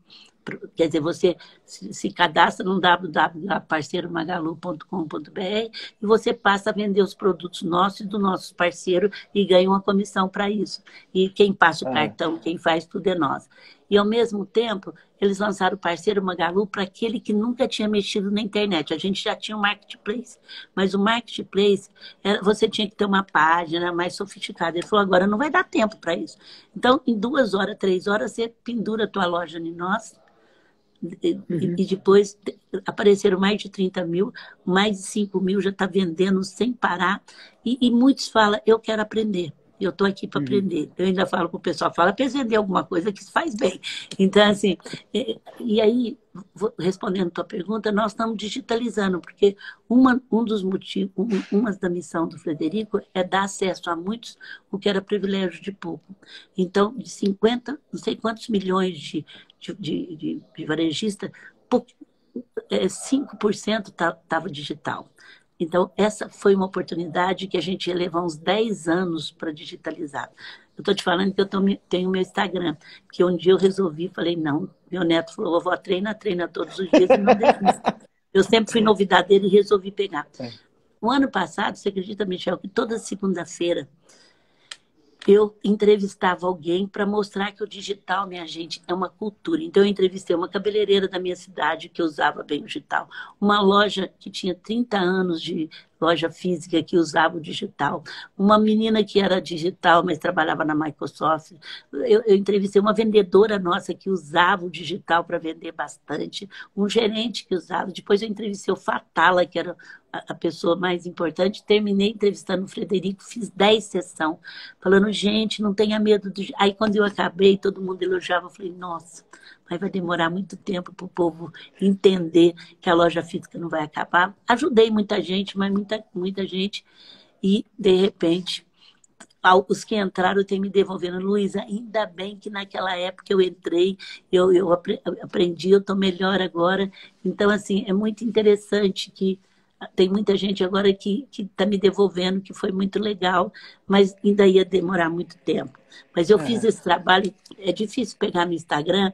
Quer dizer, você se cadastra no www.parceiromagalu.com.br e você passa a vender os produtos nossos e do nosso parceiro e ganha uma comissão para isso. E quem passa o cartão, quem faz tudo é nós. E, ao mesmo tempo, eles lançaram o parceiro Magalu para aquele que nunca tinha mexido na internet. A gente já tinha um marketplace, mas o marketplace, você tinha que ter uma página mais sofisticada. Ele falou, agora não vai dar tempo para isso. Então, em 2 horas, 3 horas, você pendura a tua loja em nós. E depois apareceram mais de 30 mil, mais de 5 mil já está vendendo sem parar. E muitos falam, eu quero aprender, eu estou aqui para aprender. Eu ainda falo para o pessoal, fala para vender alguma coisa que faz bem. Então, assim, e aí, respondendo a tua pergunta, nós estamos digitalizando, porque um dos motivos, uma da missão do Frederico é dar acesso a muitos o que era privilégio de pouco. Então, de 50, não sei quantos milhões de varejista, 5% estava digital. Então, essa foi uma oportunidade que a gente ia levar uns 10 anos para digitalizar. Eu estou te falando que eu tenho meu Instagram, que um dia eu resolvi, falei, não, meu neto falou, vovó, treina todos os dias, e não desista. Eu sempre fui novidadeira e resolvi pegar. O ano passado, você acredita, Michel, que toda segunda-feira eu entrevistava alguém para mostrar que o digital, minha gente, é uma cultura. Então, eu entrevistei uma cabeleireira da minha cidade que usava bem o digital, uma loja que tinha 30 anos de loja física que usava o digital, uma menina que era digital, mas trabalhava na Microsoft. Eu entrevistei uma vendedora nossa que usava o digital para vender bastante, um gerente que usava. Depois eu entrevistei o Fatala, que era a pessoa mais importante. Terminei entrevistando o Frederico, fiz 10 sessões, falando, gente, não tenha medo. Aí, quando eu acabei, todo mundo elogiava. Eu falei, nossa, mas vai demorar muito tempo para o povo entender que a loja física não vai acabar. Ajudei muita gente, mas muita gente. E, de repente, os que entraram têm me devolvendo. Luísa, ainda bem que naquela época eu entrei, eu aprendi, eu estou melhor agora. Então, assim, é muito interessante que tem muita gente agora que está me devolvendo, que foi muito legal, mas ainda ia demorar muito tempo. Mas eu fiz esse trabalho, é difícil pegar no Instagram,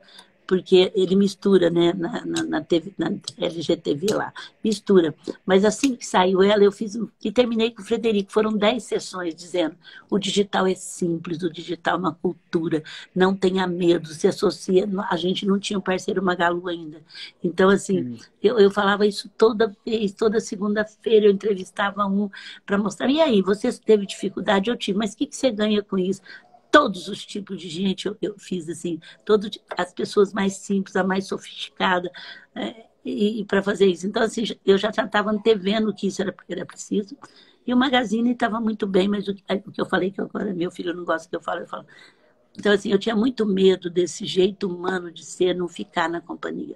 porque ele mistura, né, na TV, na LGTV lá, mistura. Mas assim que saiu ela, eu fiz, e terminei com o Frederico, foram 10 sessões dizendo, o digital é simples, o digital é uma cultura, não tenha medo, se associa, a gente não tinha um parceiro Magalu ainda. Então, assim, eu falava isso toda vez, toda segunda-feira eu entrevistava um para mostrar, e aí, você teve dificuldade? Eu tive, mas o que você ganha com isso? Todos os tipos de gente eu fiz assim, as pessoas mais simples, a mais sofisticada, e para fazer isso. Então, assim, eu já estava antevendo que isso era preciso. E o Magazine estava muito bem, mas o que eu falei, que agora meu filho não gosta que eu falo. Então, assim, eu tinha muito medo desse jeito humano de ser, não ficar na companhia.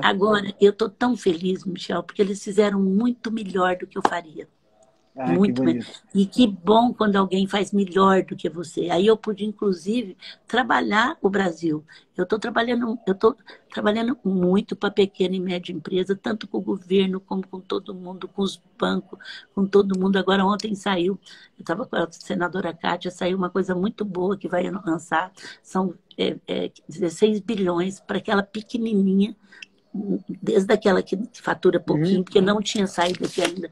Agora, eu estou tão feliz, Michel, porque eles fizeram muito melhor do que eu faria. Ah, que Muito melhor. bonito. E que bom quando alguém faz melhor do que você. Aí eu pude, inclusive, trabalhar o Brasil. Eu estou trabalhando muito para pequena e média empresa, tanto com o governo, como com todo mundo, com os bancos, com todo mundo. Agora, ontem saiu, eu estava com a senadora Kátia, saiu uma coisa muito boa que vai lançar, são 16 bilhões para aquela pequenininha, desde aquela que fatura pouquinho, porque não tinha saído aqui ainda,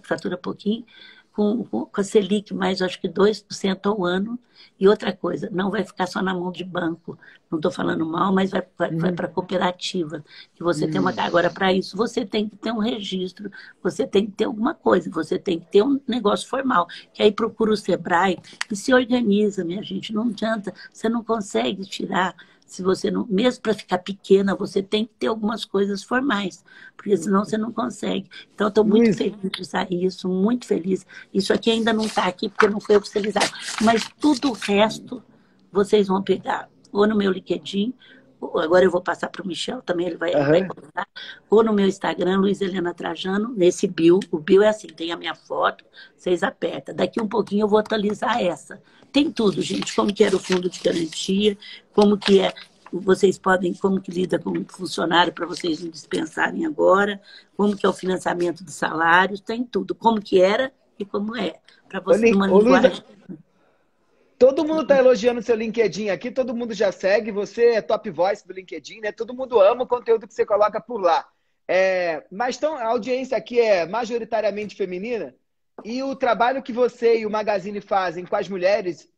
fatura pouquinho, com a Selic mais, acho que 2% ao ano. E outra coisa, não vai ficar só na mão de banco. Não estou falando mal, mas vai para a cooperativa. Que você tem uma. Agora, para isso, você tem que ter um registro, você tem que ter alguma coisa, você tem que ter um negócio formal. Que aí procura o Sebrae e se organiza, minha gente. Não adianta, você não consegue tirar. Se você não, mesmo para ficar pequena, você tem que ter algumas coisas formais, porque senão você não consegue. Então, estou muito Luiz, feliz de sair isso, muito feliz. Isso aqui ainda não está aqui, porque não foi oficializado. Mas tudo o resto, vocês vão pegar, ou no meu LinkedIn, agora eu vou passar para o Michel, também ele vai colocar, ou no meu Instagram, Luiz Helena Trajano, nesse bio. O bio é assim, tem a minha foto, vocês apertam. Daqui um pouquinho eu vou atualizar essa. Tem tudo, gente, como que era o fundo de garantia, como que é, vocês podem, como que lida com o funcionário para vocês não dispensarem agora, como que é o financiamento dos salários, tem tudo, como que era e como é, para você numa Ô, Luiz, linguagem. todo mundo está elogiando o seu LinkedIn aqui, todo mundo já segue, você é top voice do LinkedIn, né? Todo mundo ama o conteúdo que você coloca por lá. Mas então, a audiência aqui é majoritariamente feminina e o trabalho que você e o Magazine fazem com as mulheres,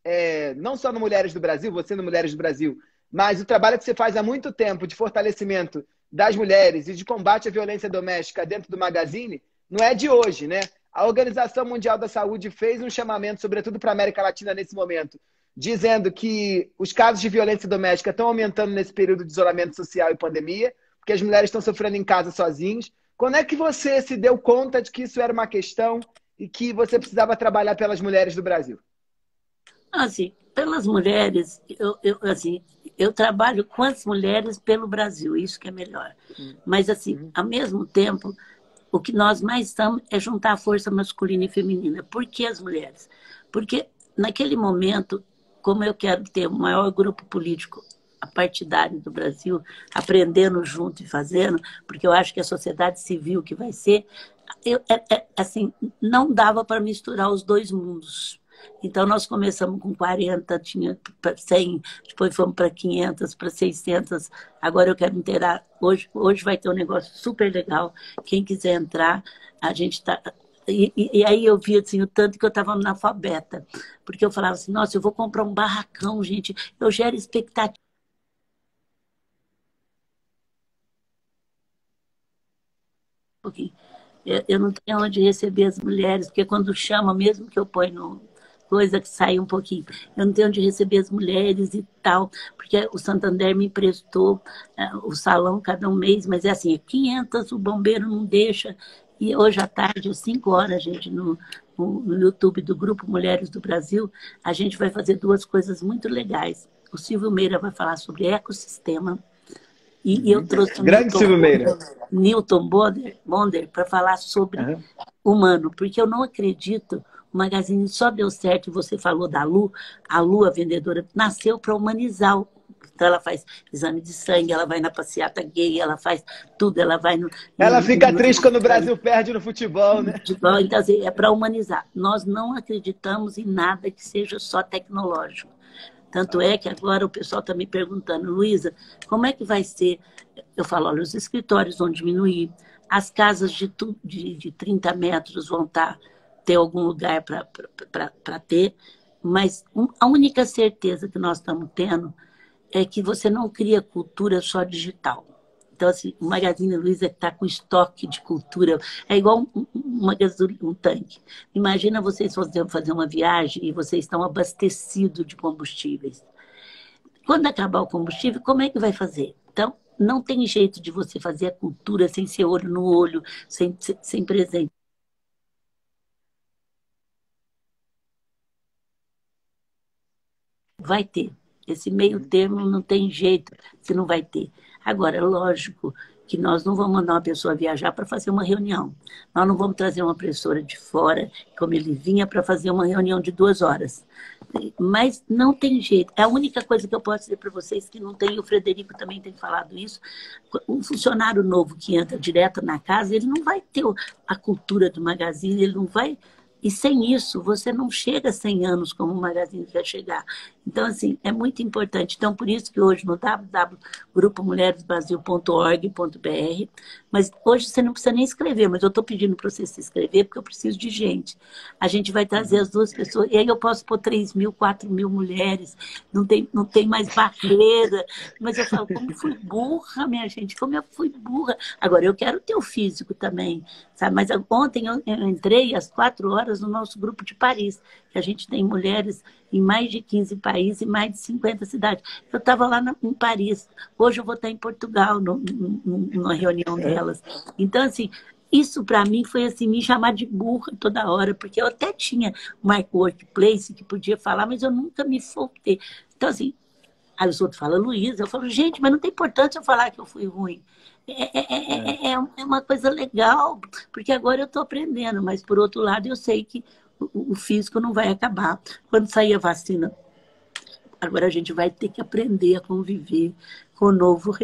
não só no Mulheres do Brasil, você no Mulheres do Brasil, mas o trabalho que você faz há muito tempo de fortalecimento das mulheres e de combate à violência doméstica dentro do Magazine, não é de hoje, né? A Organização Mundial da Saúde fez um chamamento, sobretudo para a América Latina nesse momento, dizendo que os casos de violência doméstica estão aumentando nesse período de isolamento social e pandemia, porque as mulheres estão sofrendo em casa sozinhas. Quando é que você se deu conta de que isso era uma questão e que você precisava trabalhar pelas mulheres do Brasil? Assim, pelas mulheres, assim, eu trabalho com as mulheres pelo Brasil, isso que é melhor. Mas, assim, ao mesmo tempo, o que nós mais estamos é juntar a força masculina e feminina. Por que as mulheres? Porque, naquele momento, como eu quero ter o maior grupo político partidário do Brasil, aprendendo junto e fazendo, porque eu acho que a sociedade civil que vai ser, assim, não dava para misturar os dois mundos. Então, nós começamos com 40, tinha 100, depois fomos para 500, para 600. Agora eu quero inteirar. Hoje vai ter um negócio super legal. Quem quiser entrar, a gente está... E aí eu vi assim, o tanto que eu estava analfabeta. Porque eu falava assim, nossa, eu vou comprar um barracão, gente. Eu gero expectativa. Eu não tenho onde receber as mulheres, porque quando chama, mesmo que eu ponho no coisa que sai um pouquinho, eu não tenho onde receber as mulheres e tal, porque o Santander me emprestou o salão cada um mês, mas é assim, 500 o bombeiro não deixa, e hoje à tarde, às 5 horas, gente, no YouTube do Grupo Mulheres do Brasil, a gente vai fazer duas coisas muito legais. O Silvio Meira vai falar sobre ecossistema, e eu trouxe Grande Silvio Meira. Newton Bonder para falar sobre humano, porque eu não acredito O Magazine só deu certo, e você falou da Lu, a Lu, a vendedora, nasceu para humanizar. Então, ela faz exame de sangue, ela vai na passeata gay, ela faz tudo, ela vai Ela fica triste quando o Brasil perde no futebol, né? futebol. Então, assim, é para humanizar. Nós não acreditamos em nada que seja só tecnológico. Tanto é que agora o pessoal está me perguntando, Luísa, como é que vai ser? Eu falo, olha, os escritórios vão diminuir, as casas de 30 metros vão ter algum lugar para ter, mas a única certeza que nós estamos tendo é que você não cria cultura só digital. Então, assim, o Magazine Luiza está com estoque de cultura. É igual um tanque. Imagina vocês fazer uma viagem e vocês estão abastecidos de combustíveis. Quando acabar o combustível, como é que vai fazer? Então, não tem jeito de você fazer a cultura sem ser olho no olho, sem presente. Vai ter. Esse meio termo não tem jeito, você não vai ter. Agora, lógico que nós não vamos mandar uma pessoa viajar para fazer uma reunião. Nós não vamos trazer uma professora de fora, como ele vinha, para fazer uma reunião de 2 horas. Mas não tem jeito. É a única coisa que eu posso dizer para vocês que não tem, o Frederico também tem falado isso, um funcionário novo que entra direto na casa, ele não vai ter a cultura do Magazine, ele não vai... E sem isso, você não chega a 100 anos como o Magazine quer chegar. Então, assim, é muito importante. Então, por isso que hoje no www.grupomulheresbrasil.org.br, mas hoje você não precisa nem escrever, mas eu estou pedindo para você se inscrever porque eu preciso de gente. A gente vai trazer as 2 pessoas, e aí eu posso pôr 3.000, 4.000 mulheres, não tem mais barreira. Mas eu falo, como eu fui burra, minha gente, como eu fui burra. Agora, eu quero ter o físico também, sabe? Mas ontem eu entrei às 4 horas no nosso grupo de Paris, que a gente tem mulheres em mais de 15 países e mais de 50 cidades. Eu estava lá em Paris. Hoje eu vou estar em Portugal, numa reunião delas. Então, assim, isso para mim foi assim, me chamar de burra toda hora, porque eu até tinha uma workplace que podia falar, mas eu nunca me soltei. Então, assim, aí os outros falam, Luísa, eu falo, gente, mas não tem importância eu falar que eu fui ruim. É uma coisa legal, porque agora eu estou aprendendo, mas por outro lado eu sei que o físico não vai acabar. Quando sair a vacina, agora a gente vai ter que aprender a conviver com o novo.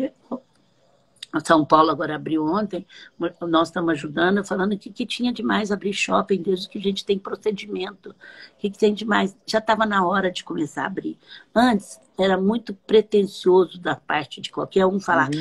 São Paulo agora abriu ontem, nós estamos ajudando, falando que tinha demais abrir shopping, desde que a gente tem procedimento, que tem demais. Já estava na hora de começar a abrir. Antes, era muito pretensioso da parte de qualquer um falar,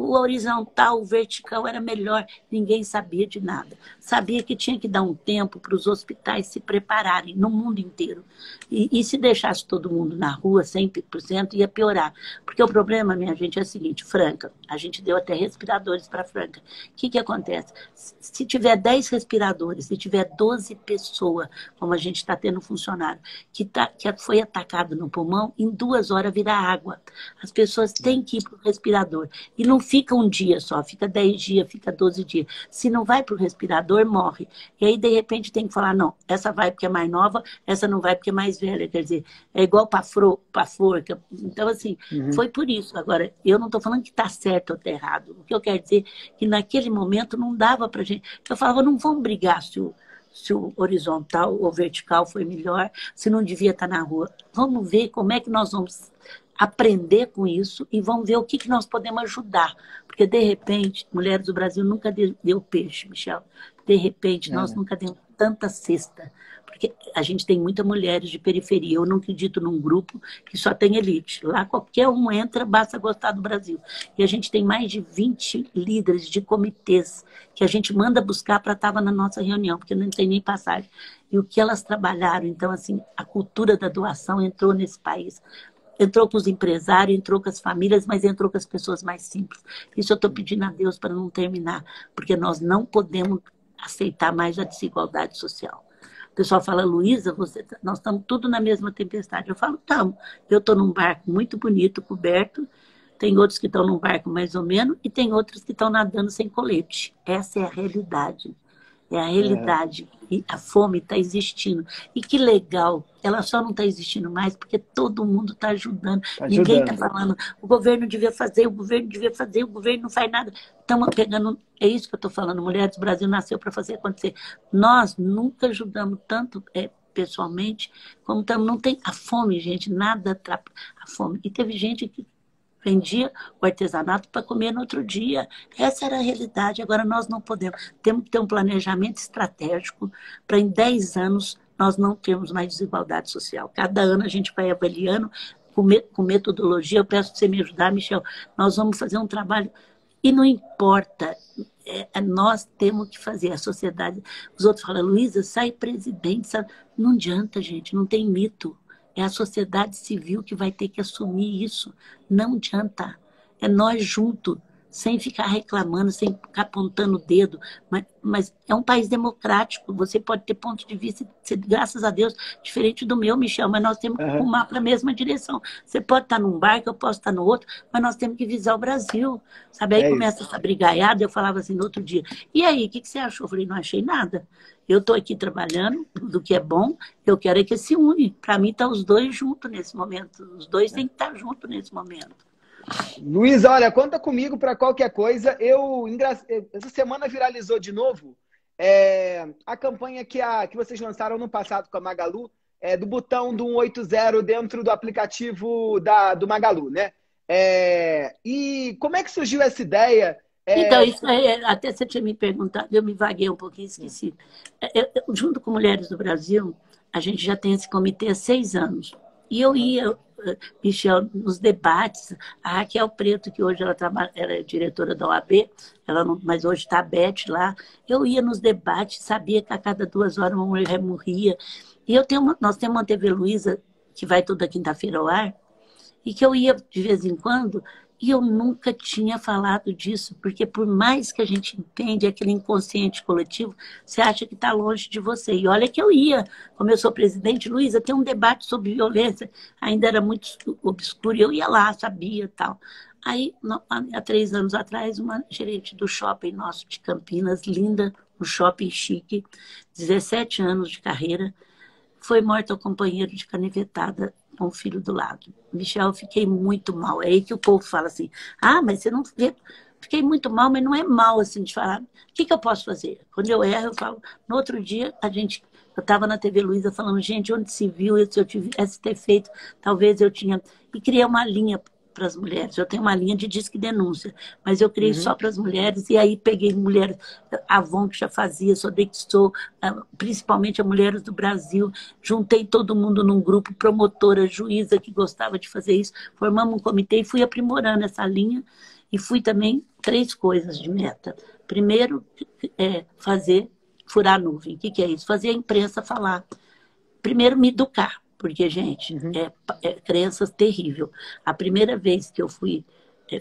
o horizontal, o vertical era melhor, ninguém sabia de nada. Sabia que tinha que dar um tempo para os hospitais se prepararem no mundo inteiro. E se deixasse todo mundo na rua, 100%, ia piorar. Porque o problema, minha gente, é o seguinte, Franca, a gente deu até respiradores para Franca. O que acontece? Se tiver 10 respiradores, se tiver 12 pessoas, como a gente está tendo funcionário, que foi atacado no pulmão, em 2 horas vira água. As pessoas têm que ir para o respirador. E não fica um dia só, fica 10 dias, fica 12 dias. Se não vai para o respirador, morre. E aí, de repente, tem que falar, não, essa vai porque é mais nova, essa não vai porque é mais velha. Quer dizer, é igual para forca. Então, assim, foi por isso. Agora, eu não estou falando que está certo ou está errado. O que eu quero dizer é que naquele momento não dava para gente... Eu falava, não vamos brigar se o horizontal ou vertical foi melhor, se não devia estar na rua. Vamos ver como é que nós vamos aprender com isso e vamos ver o que nós podemos ajudar. Porque, de repente, Mulheres do Brasil nunca deu peixe, Michel. De repente, nós nunca demos tanta cesta. Porque a gente tem muitas mulheres de periferia. Eu não acredito num grupo que só tem elite. Lá qualquer um entra, basta gostar do Brasil. E a gente tem mais de 20 líderes de comitês que a gente manda buscar para estar na nossa reunião, porque não tem nem passagem. E o que elas trabalharam. Então, assim, a cultura da doação entrou nesse país. Entrou com os empresários, entrou com as famílias, mas entrou com as pessoas mais simples. Isso eu estou pedindo a Deus para não terminar, porque nós não podemos aceitar mais a desigualdade social. O pessoal fala, Luísa, nós estamos tudo na mesma tempestade. Eu falo, estamos. Eu estou num barco muito bonito, coberto, tem outros que estão num barco mais ou menos, e tem outros que estão nadando sem colete. Essa é a realidade. É a realidade. E a fome está existindo. E que legal ela só não está existindo mais porque todo mundo está ajudando. Tá Ninguém está ajudando. falando, o governo devia fazer, o governo devia fazer, o governo não faz nada. Estamos pegando, é isso que eu estou falando, Mulheres do Brasil nasceu para fazer acontecer. Nós nunca ajudamos tanto pessoalmente, como estamos, não tem a fome, gente, nada atrapalha a fome. E teve gente que vendia o artesanato para comer no outro dia. Essa era a realidade. Agora nós não podemos. Temos que ter um planejamento estratégico para em 10 anos nós não termos mais desigualdade social. Cada ano a gente vai avaliando com metodologia. Eu peço para você me ajudar, Michel. Nós vamos fazer um trabalho e não importa. Nós temos que fazer, a sociedade. Os outros falam, Luísa, sai presidente. Sabe? Não adianta, gente, não tem mito. É a sociedade civil que vai ter que assumir isso. Não adianta. É nós juntos, sem ficar reclamando, sem ficar apontando o dedo. Mas é um país democrático. Você pode ter ponto de vista, graças a Deus, diferente do meu, Michel, mas nós temos que rumar para a mesma direção. Você pode estar num barco, eu posso estar no outro, mas nós temos que visar o Brasil. Sabe? Aí começa essa brigaiada, eu falava assim no outro dia. E aí, o que você achou? Eu falei, não achei nada. Eu estou aqui trabalhando do que é bom, eu quero é que se une. Para mim, estão os dois juntos nesse momento. Os dois têm que estar juntos nesse momento. Luiz, olha, conta comigo para qualquer coisa. Essa semana viralizou de novo a campanha que vocês lançaram no passado com a Magalu, do botão do 180 dentro do aplicativo do Magalu, né? E como é que surgiu essa ideia? Então, isso aí, até você tinha me perguntado, eu me vaguei um pouquinho, esqueci. Junto com Mulheres do Brasil, a gente já tem esse comitê há 6 anos. E eu ia, Michel, nos debates, a Raquel Preto, que hoje ela é diretora da OAB, mas hoje está a Beth lá, eu ia nos debates, sabia que a cada 2 horas uma mulher morria. E nós temos uma TV Luiza, que vai toda quinta-feira ao ar, e que eu ia de vez em quando, e eu nunca tinha falado disso, porque por mais que a gente entende aquele inconsciente coletivo, você acha que está longe de você. E olha que eu ia, como eu sou presidente, Luísa, tem um debate sobre violência, ainda era muito obscuro, e eu ia lá, sabia e tal. Aí, há 3 anos atrás, uma gerente do shopping nosso de Campinas, linda, um shopping chique, 17 anos de carreira, foi morta ao companheiro de canevetada com o filho do lado. Michel, eu fiquei muito mal. É aí que o povo fala assim, mas você não vê... Fiquei muito mal, mas não é mal assim de falar. O que eu posso fazer? Quando eu erro, eu falo... No outro dia, eu estava na TV Luiza falando, gente, onde se viu, se eu tivesse ter feito, talvez eu tinha... E criei uma linha para as mulheres. Eu tenho uma linha de disque denúncia, mas eu criei só para as mulheres, e aí peguei mulheres, a Avon que já fazia, Sodexo, principalmente as Mulheres do Brasil, juntei todo mundo num grupo, promotora, juíza que gostava de fazer isso, formamos um comitê e fui aprimorando essa linha, e fui também 3 coisas de meta. Primeiro, furar a nuvem. O que é isso? Fazer a imprensa falar. Primeiro, me educar. Porque, gente, crenças terrível. A primeira vez que eu fui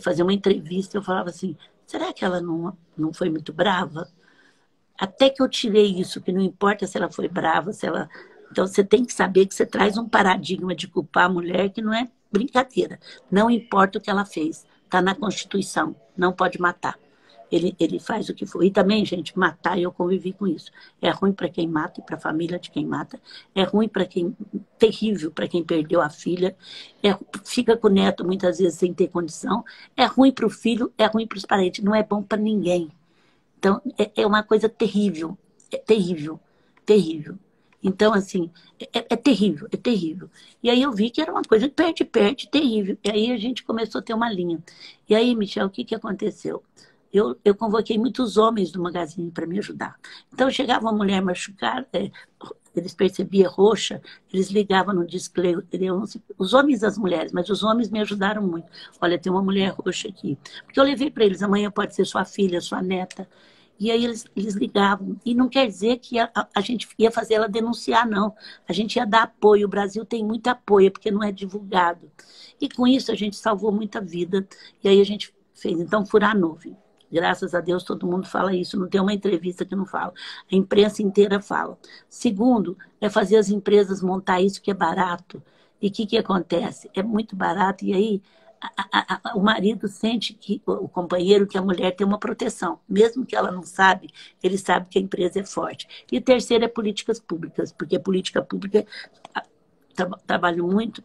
fazer uma entrevista, eu falava assim, será que ela não foi muito brava? Até que eu tirei isso, que não importa se ela foi brava, se ela... Então, você tem que saber que você traz um paradigma de culpar a mulher que não é brincadeira. Não importa o que ela fez. Está na Constituição. Não pode matar. Ele faz o que for. E também, gente, matar, eu convivi com isso. É ruim para quem mata e para a família de quem mata. É ruim para quem... Terrível para quem perdeu a filha. Fica com o neto, muitas vezes, sem ter condição. É ruim para o filho, é ruim para os parentes. Não é bom para ninguém. Então, é uma coisa terrível. É terrível. Terrível. Então, assim, é terrível, é terrível. E aí eu vi que era uma coisa perde, terrível. E aí a gente começou a ter uma linha. E aí, Michel, o que aconteceu? Eu convoquei muitos homens do Magazine para me ajudar. Então, chegava uma mulher machucada, eles percebiam roxa, eles ligavam no display, os homens e as mulheres, mas os homens me ajudaram muito. Olha, tem uma mulher roxa aqui. Porque eu levei para eles, amanhã pode ser sua filha, sua neta. E aí eles ligavam. E não quer dizer que a gente ia fazer ela denunciar, não. A gente ia dar apoio. O Brasil tem muito apoio, porque não é divulgado. E com isso a gente salvou muita vida. E aí a gente fez, então, furar a nuvem. Graças a Deus, todo mundo fala isso. Não tem uma entrevista que não fala. A imprensa inteira fala. Segundo, é fazer as empresas montar isso que é barato. E o que acontece? É muito barato. E aí, o marido sente que o companheiro, que a mulher tem uma proteção. Mesmo que ela não sabe, ele sabe que a empresa é forte. E terceiro é políticas públicas. Porque política pública... trabalho muito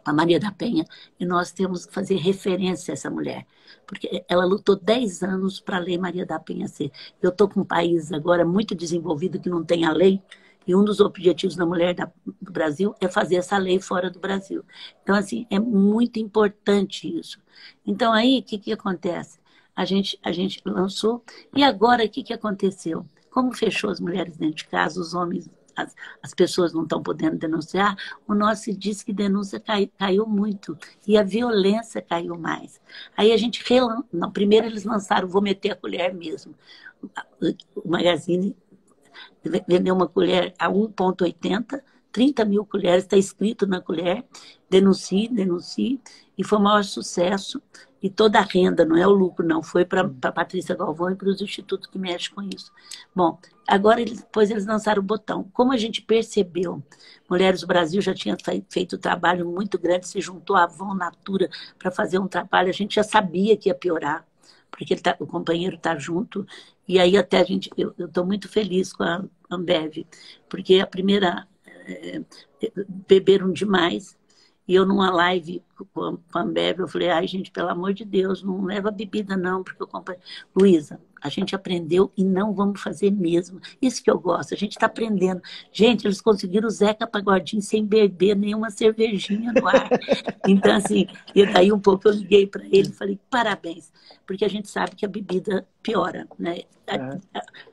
a Maria da Penha, e nós temos que fazer referência a essa mulher, porque ela lutou 10 anos para a Lei Maria da Penha ser. Eu estou com um país agora muito desenvolvido que não tem a lei, e um dos objetivos da mulher do Brasil é fazer essa lei fora do Brasil. Então, assim, é muito importante isso. Então, aí, o que acontece? A gente lançou, e agora, o que aconteceu? Como fechou as mulheres dentro de casa, os homens, as pessoas não estão podendo denunciar, o nosso Disque Denúncia caiu muito, e a violência caiu mais. Aí a gente, não, primeiro eles lançaram Vou Meter a Colher mesmo. O Magazine vendeu uma colher a 1,80, 30 mil colheres, está escrito na colher, denuncie, e foi o maior sucesso. E toda a renda, não é o lucro, não, foi para a Patrícia Galvão e para os institutos que mexem com isso. Bom, agora depois eles lançaram o botão. Como a gente percebeu, Mulheres do Brasil já tinha feito um trabalho muito grande, se juntou a Avon Natura para fazer um trabalho, a gente já sabia que ia piorar, porque o companheiro está junto, e aí até eu estou muito feliz com a Ambev, porque a primeira beberam demais, e eu numa live com a Ambev, eu falei, ai gente, pelo amor de Deus, não leva bebida não, porque eu comprei. Luísa, a gente aprendeu e não vamos fazer mesmo. Isso que eu gosto, a gente está aprendendo. Gente, eles conseguiram o Zeca Pagodinho sem beber nenhuma cervejinha no ar. Então, assim, e daí um pouco eu liguei para ele e falei, parabéns, porque a gente sabe que a bebida piora, né?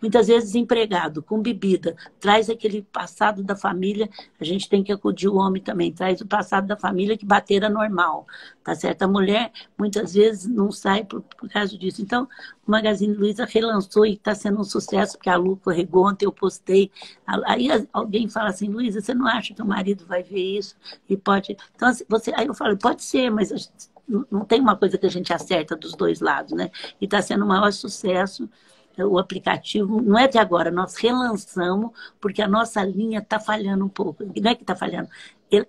Muitas vezes desempregado, com bebida, traz aquele passado da família, a gente tem que acudir o homem também, traz o passado da família que bater é normal, tá certo? A mulher, muitas vezes, não sai por causa disso. Então, o Magazine Luiza relançou e está sendo um sucesso, porque a Lu corregou, ontem eu postei. Aí alguém fala assim, Luiza, você não acha que o marido vai ver isso? E pode... Então, aí eu falo, pode ser, mas não tem uma coisa que a gente acerta dos dois lados, né? E está sendo o maior sucesso. O aplicativo, não é de agora, nós relançamos, porque a nossa linha está falhando um pouco. Não é que está falhando,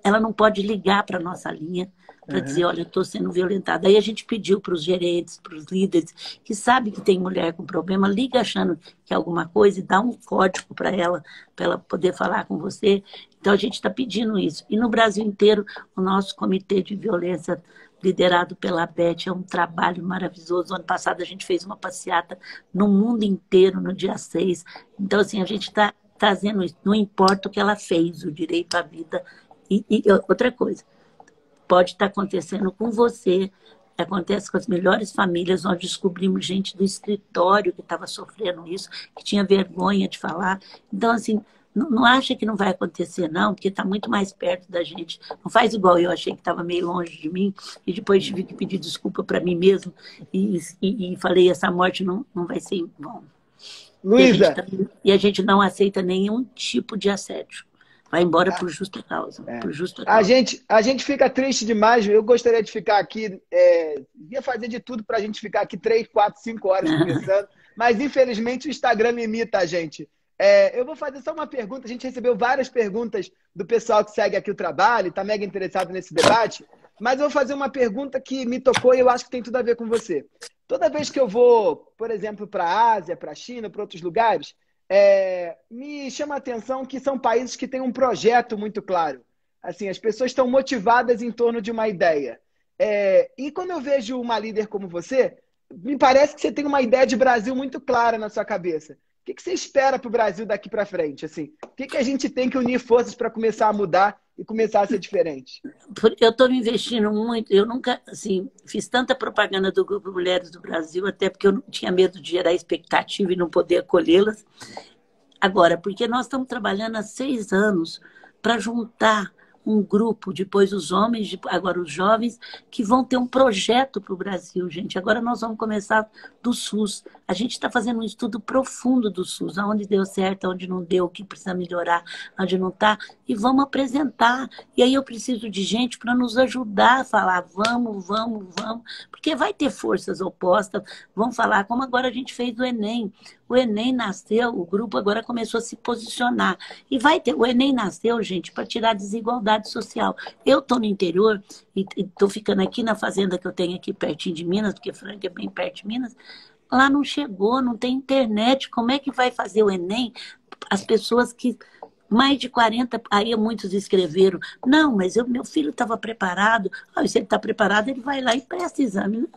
ela não pode ligar para a nossa linha para dizer, olha, eu estou sendo violentada. Aí a gente pediu para os gerentes, para os líderes, que sabe que tem mulher com problema, liga achando que é alguma coisa e dá um código para ela poder falar com você. Então a gente está pedindo isso. E no Brasil inteiro, o nosso comitê de violência liderado pela Beth, é um trabalho maravilhoso. Ano passado a gente fez uma passeata no mundo inteiro, no dia 6. Então, assim, a gente está trazendo isso. Não importa o que ela fez, o direito à vida. E outra coisa, pode estar acontecendo com você, acontece com as melhores famílias. Nós descobrimos gente do escritório que estava sofrendo isso, que tinha vergonha de falar. Então, assim, não acha que não vai acontecer, não, porque está muito mais perto da gente. Não faz igual eu achei que estava meio longe de mim, e depois tive que pedir desculpa para mim mesmo, e falei, essa morte não vai ser bom. Luísa. E a gente não aceita nenhum tipo de assédio. Vai embora por justa causa. Por justa causa. A gente fica triste demais. Eu gostaria de ficar aqui, ia fazer de tudo para a gente ficar aqui 3, 4, 5 horas conversando, mas infelizmente o Instagram limita a gente. Eu vou fazer só uma pergunta. A gente recebeu várias perguntas do pessoal que segue aqui o trabalho, está mega interessado nesse debate, mas eu vou fazer uma pergunta que me tocou e eu acho que tem tudo a ver com você. Toda vez que eu vou, por exemplo, para a Ásia, para a China, para outros lugares, me chama a atenção que são países que têm um projeto muito claro. Assim, as pessoas estão motivadas em torno de uma ideia. E quando eu vejo uma líder como você, me parece que você tem uma ideia de Brasil muito clara na sua cabeça. O que você espera para o Brasil daqui para frente? Assim, o que a gente tem que unir forças para começar a mudar e começar a ser diferente? Eu estou me investindo muito. Eu nunca fiz tanta propaganda do Grupo Mulheres do Brasil, até porque eu tinha medo de gerar expectativa e não poder acolhê-las. Agora, porque nós estamos trabalhando há 6 anos para juntar um grupo, depois os homens, agora os jovens, que vão ter um projeto para o Brasil, gente. Agora nós vamos começar do SUS. A gente está fazendo um estudo profundo do SUS, aonde deu certo, aonde não deu, o que precisa melhorar, onde não está, e vamos apresentar. E aí eu preciso de gente para nos ajudar a falar, vamos, porque vai ter forças opostas, vão falar, como agora a gente fez do Enem. O Enem nasceu, o grupo agora começou a se posicionar. E o Enem nasceu, gente, para tirar a desigualdade social. Eu estou no interior e estou ficando aqui na fazenda que eu tenho aqui pertinho de Minas, porque Franca é bem perto de Minas. Lá não chegou, não tem internet. Como é que vai fazer o Enem? As pessoas que Mais de 40, aí muitos escreveram, não, mas meu filho estava preparado. Ah, se ele está preparado, ele vai lá e presta exame, né?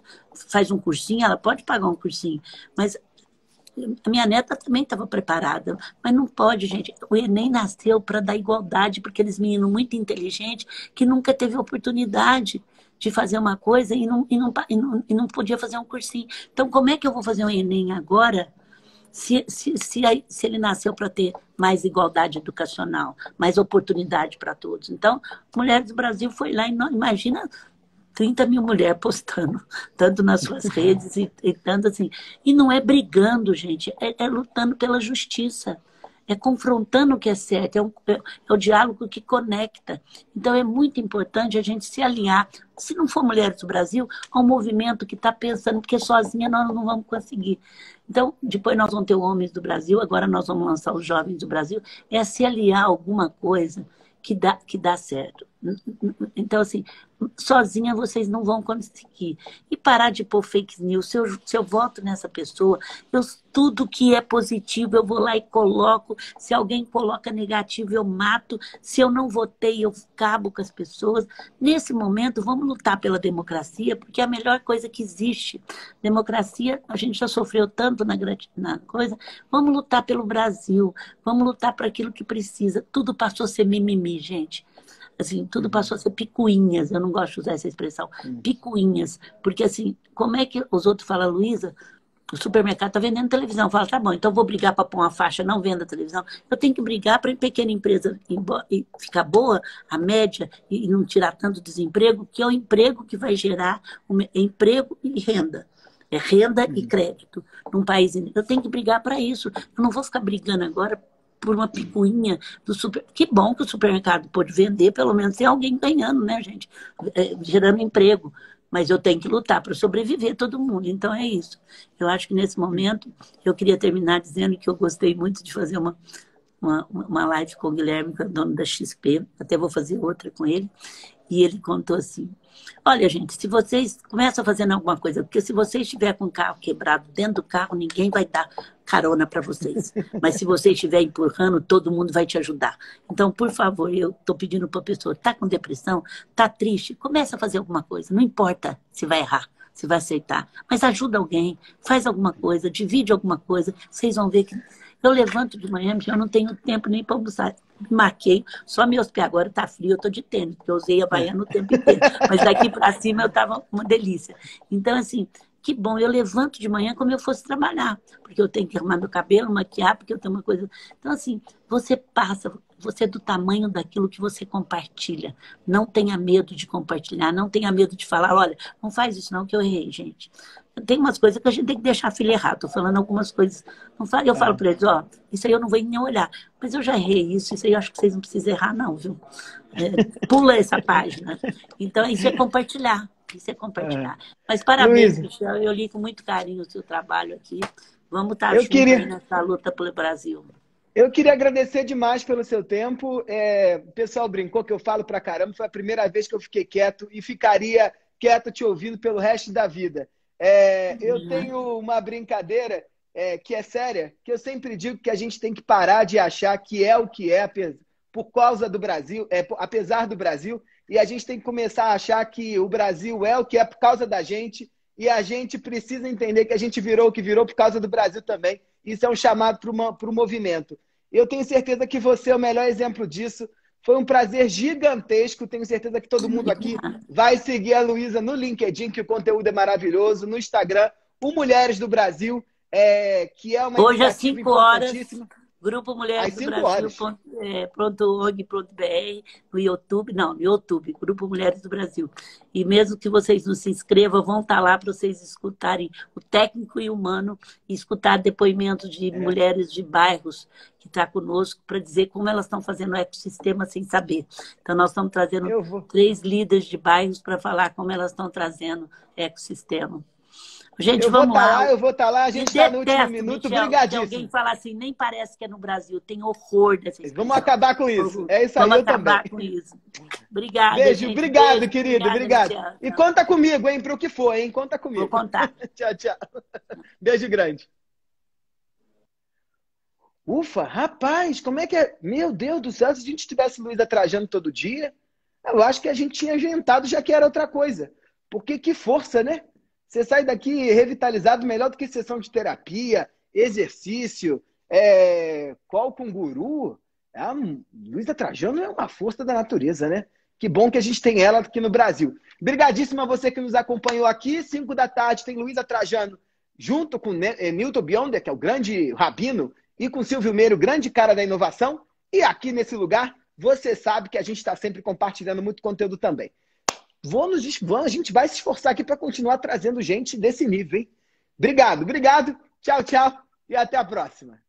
Faz um cursinho, ela pode pagar um cursinho. Mas a minha neta também estava preparada, mas não pode, gente. O Enem nasceu para dar igualdade para aqueles meninos muito inteligentes que nunca teve oportunidade de fazer uma coisa e não podia fazer um cursinho. Então, como é que eu vou fazer um Enem agora se ele nasceu para ter mais igualdade educacional, mais oportunidade para todos? Então, Mulheres do Brasil foi lá e não, imagina 30 mil mulheres postando, tanto nas suas redes e tanto assim. E não é brigando, gente, é lutando pela justiça. É confrontando o que é certo, é o diálogo que conecta. Então é muito importante a gente se alinhar. Se não for Mulheres do Brasil, a um movimento que está pensando, porque sozinha nós não vamos conseguir. Então, depois nós vamos ter o Homens do Brasil, agora nós vamos lançar os Jovens do Brasil, é se aliar a alguma coisa que dá certo. Então, assim, sozinha vocês não vão conseguir. E parar de pôr fake news. Se eu voto nessa pessoa, tudo que é positivo eu vou lá e coloco. Se alguém coloca negativo, eu mato. Se eu não votei, eu acabo com as pessoas. Nesse momento, vamos lutar pela democracia, porque é a melhor coisa que existe. Democracia, a gente já sofreu tanto na coisa. Vamos lutar pelo Brasil. Vamos lutar por aquilo que precisa. Tudo passou a ser mimimi, gente. Assim, tudo passou a ser picuinhas. Eu não gosto de usar essa expressão. Picuinhas. Porque, assim, como é que os outros falam, Luísa, o supermercado está vendendo televisão. Fala, tá bom, então vou brigar para pôr uma faixa, não venda televisão. Eu tenho que brigar para a pequena empresa e ficar boa, a média, e não tirar tanto desemprego, que é o emprego que vai gerar emprego e renda. É renda e crédito num país. Eu tenho que brigar para isso. Eu não vou ficar brigando agora por uma picuinha do super. Que bom que o supermercado pode vender, pelo menos tem alguém ganhando, né, gente? Gerando emprego. Mas eu tenho que lutar para sobreviver todo mundo. Então é isso. Eu acho que nesse momento eu queria terminar dizendo que eu gostei muito de fazer uma live com o Guilherme, que é o dono da XP. Até vou fazer outra com ele. E ele contou assim: olha, gente, se vocês começam fazendo alguma coisa, porque se você estiver com o carro quebrado dentro do carro, ninguém vai dar carona para vocês. Mas se você estiver empurrando, todo mundo vai te ajudar. Então, por favor, eu estou pedindo para a pessoa, está com depressão, está triste, começa a fazer alguma coisa. Não importa se vai errar, se vai aceitar, mas ajuda alguém, faz alguma coisa, divide alguma coisa. Vocês vão ver que eu levanto de manhã, porque eu não tenho tempo nem para almoçar. Marquei, só meus pés agora tá frio, eu tô de tênis, porque eu usei a Havaiana o tempo inteiro. Mas daqui para cima eu tava uma delícia. Então, assim, que bom, eu levanto de manhã como eu fosse trabalhar, porque eu tenho que arrumar meu cabelo, maquiar, porque eu tenho uma coisa. Então, assim, você passa, você é do tamanho daquilo que você compartilha. Não tenha medo de compartilhar, não tenha medo de falar, olha, não faz isso não, que eu errei, gente. Tem umas coisas que a gente tem que deixar a filha errar. Estou falando algumas coisas. Não falo, eu falo para eles, ó, isso aí eu não vou nem olhar. Mas eu já errei isso aí eu acho que vocês não precisam errar, não, viu? Pula essa página. Então, isso é compartilhar. Isso é compartilhar. Mas parabéns, Michel. Eu li com muito carinho o seu trabalho aqui. Vamos estar juntos aí nessa luta pelo Brasil. Eu queria agradecer demais pelo seu tempo. O pessoal brincou que eu falo pra caramba. Foi a primeira vez que eu fiquei quieto e ficaria quieto te ouvindo pelo resto da vida. Eu tenho uma brincadeira que é séria, que eu sempre digo que a gente tem que parar de achar que é o que é por causa do Brasil, apesar do Brasil, e a gente tem que começar a achar que o Brasil é o que é por causa da gente, e a gente precisa entender que a gente virou o que virou por causa do Brasil também. Isso é um chamado para o movimento. Eu tenho certeza que você é o melhor exemplo disso. Foi um prazer gigantesco. Tenho certeza que todo mundo aqui vai seguir a Luísa no LinkedIn, que o conteúdo é maravilhoso, no Instagram, o Mulheres do Brasil, que é uma hoje às 5 horas, Grupo Mulheres às do 5 Brasil.org.br, no YouTube, não, no YouTube, Grupo Mulheres do Brasil. E mesmo que vocês não se inscrevam, vão estar lá para vocês escutarem o técnico e humano e escutar depoimentos de mulheres de bairros que estão conosco para dizer como elas estão fazendo o ecossistema sem saber. Então, nós estamos trazendo 3 líderes de bairros para falar como elas estão trazendo ecossistema. Gente, vamos lá. Eu vou estar lá, a gente está no último minuto. Obrigadíssimo. Se alguém falar assim, nem parece que é no Brasil, tem horror dessa expressão. Vamos acabar com isso. É isso aí, eu também. Vamos acabar com isso. Obrigada, beijo, gente. obrigado, querido. Obrigado. E conta comigo, hein, para o que for, hein? Conta comigo. Vou contar. Tchau, tchau. Beijo grande. Ufa, rapaz, como é que é? Meu Deus do céu, se a gente tivesse Luísa Trajano todo dia, eu acho que a gente tinha jantado já que era outra coisa. Porque que força, né? Você sai daqui revitalizado melhor do que sessão de terapia, exercício, call com guru. A Luísa Trajano é uma força da natureza, né? Que bom que a gente tem ela aqui no Brasil. Obrigadíssimo a você que nos acompanhou aqui. 5 da tarde tem Luísa Trajano junto com Newton Bionder, que é o grande rabino, e com Silvio Meiro, grande cara da inovação. E aqui nesse lugar, você sabe que a gente está sempre compartilhando muito conteúdo também. A gente vai se esforçar aqui para continuar trazendo gente desse nível, hein? Obrigado, obrigado. Tchau, tchau. E até a próxima.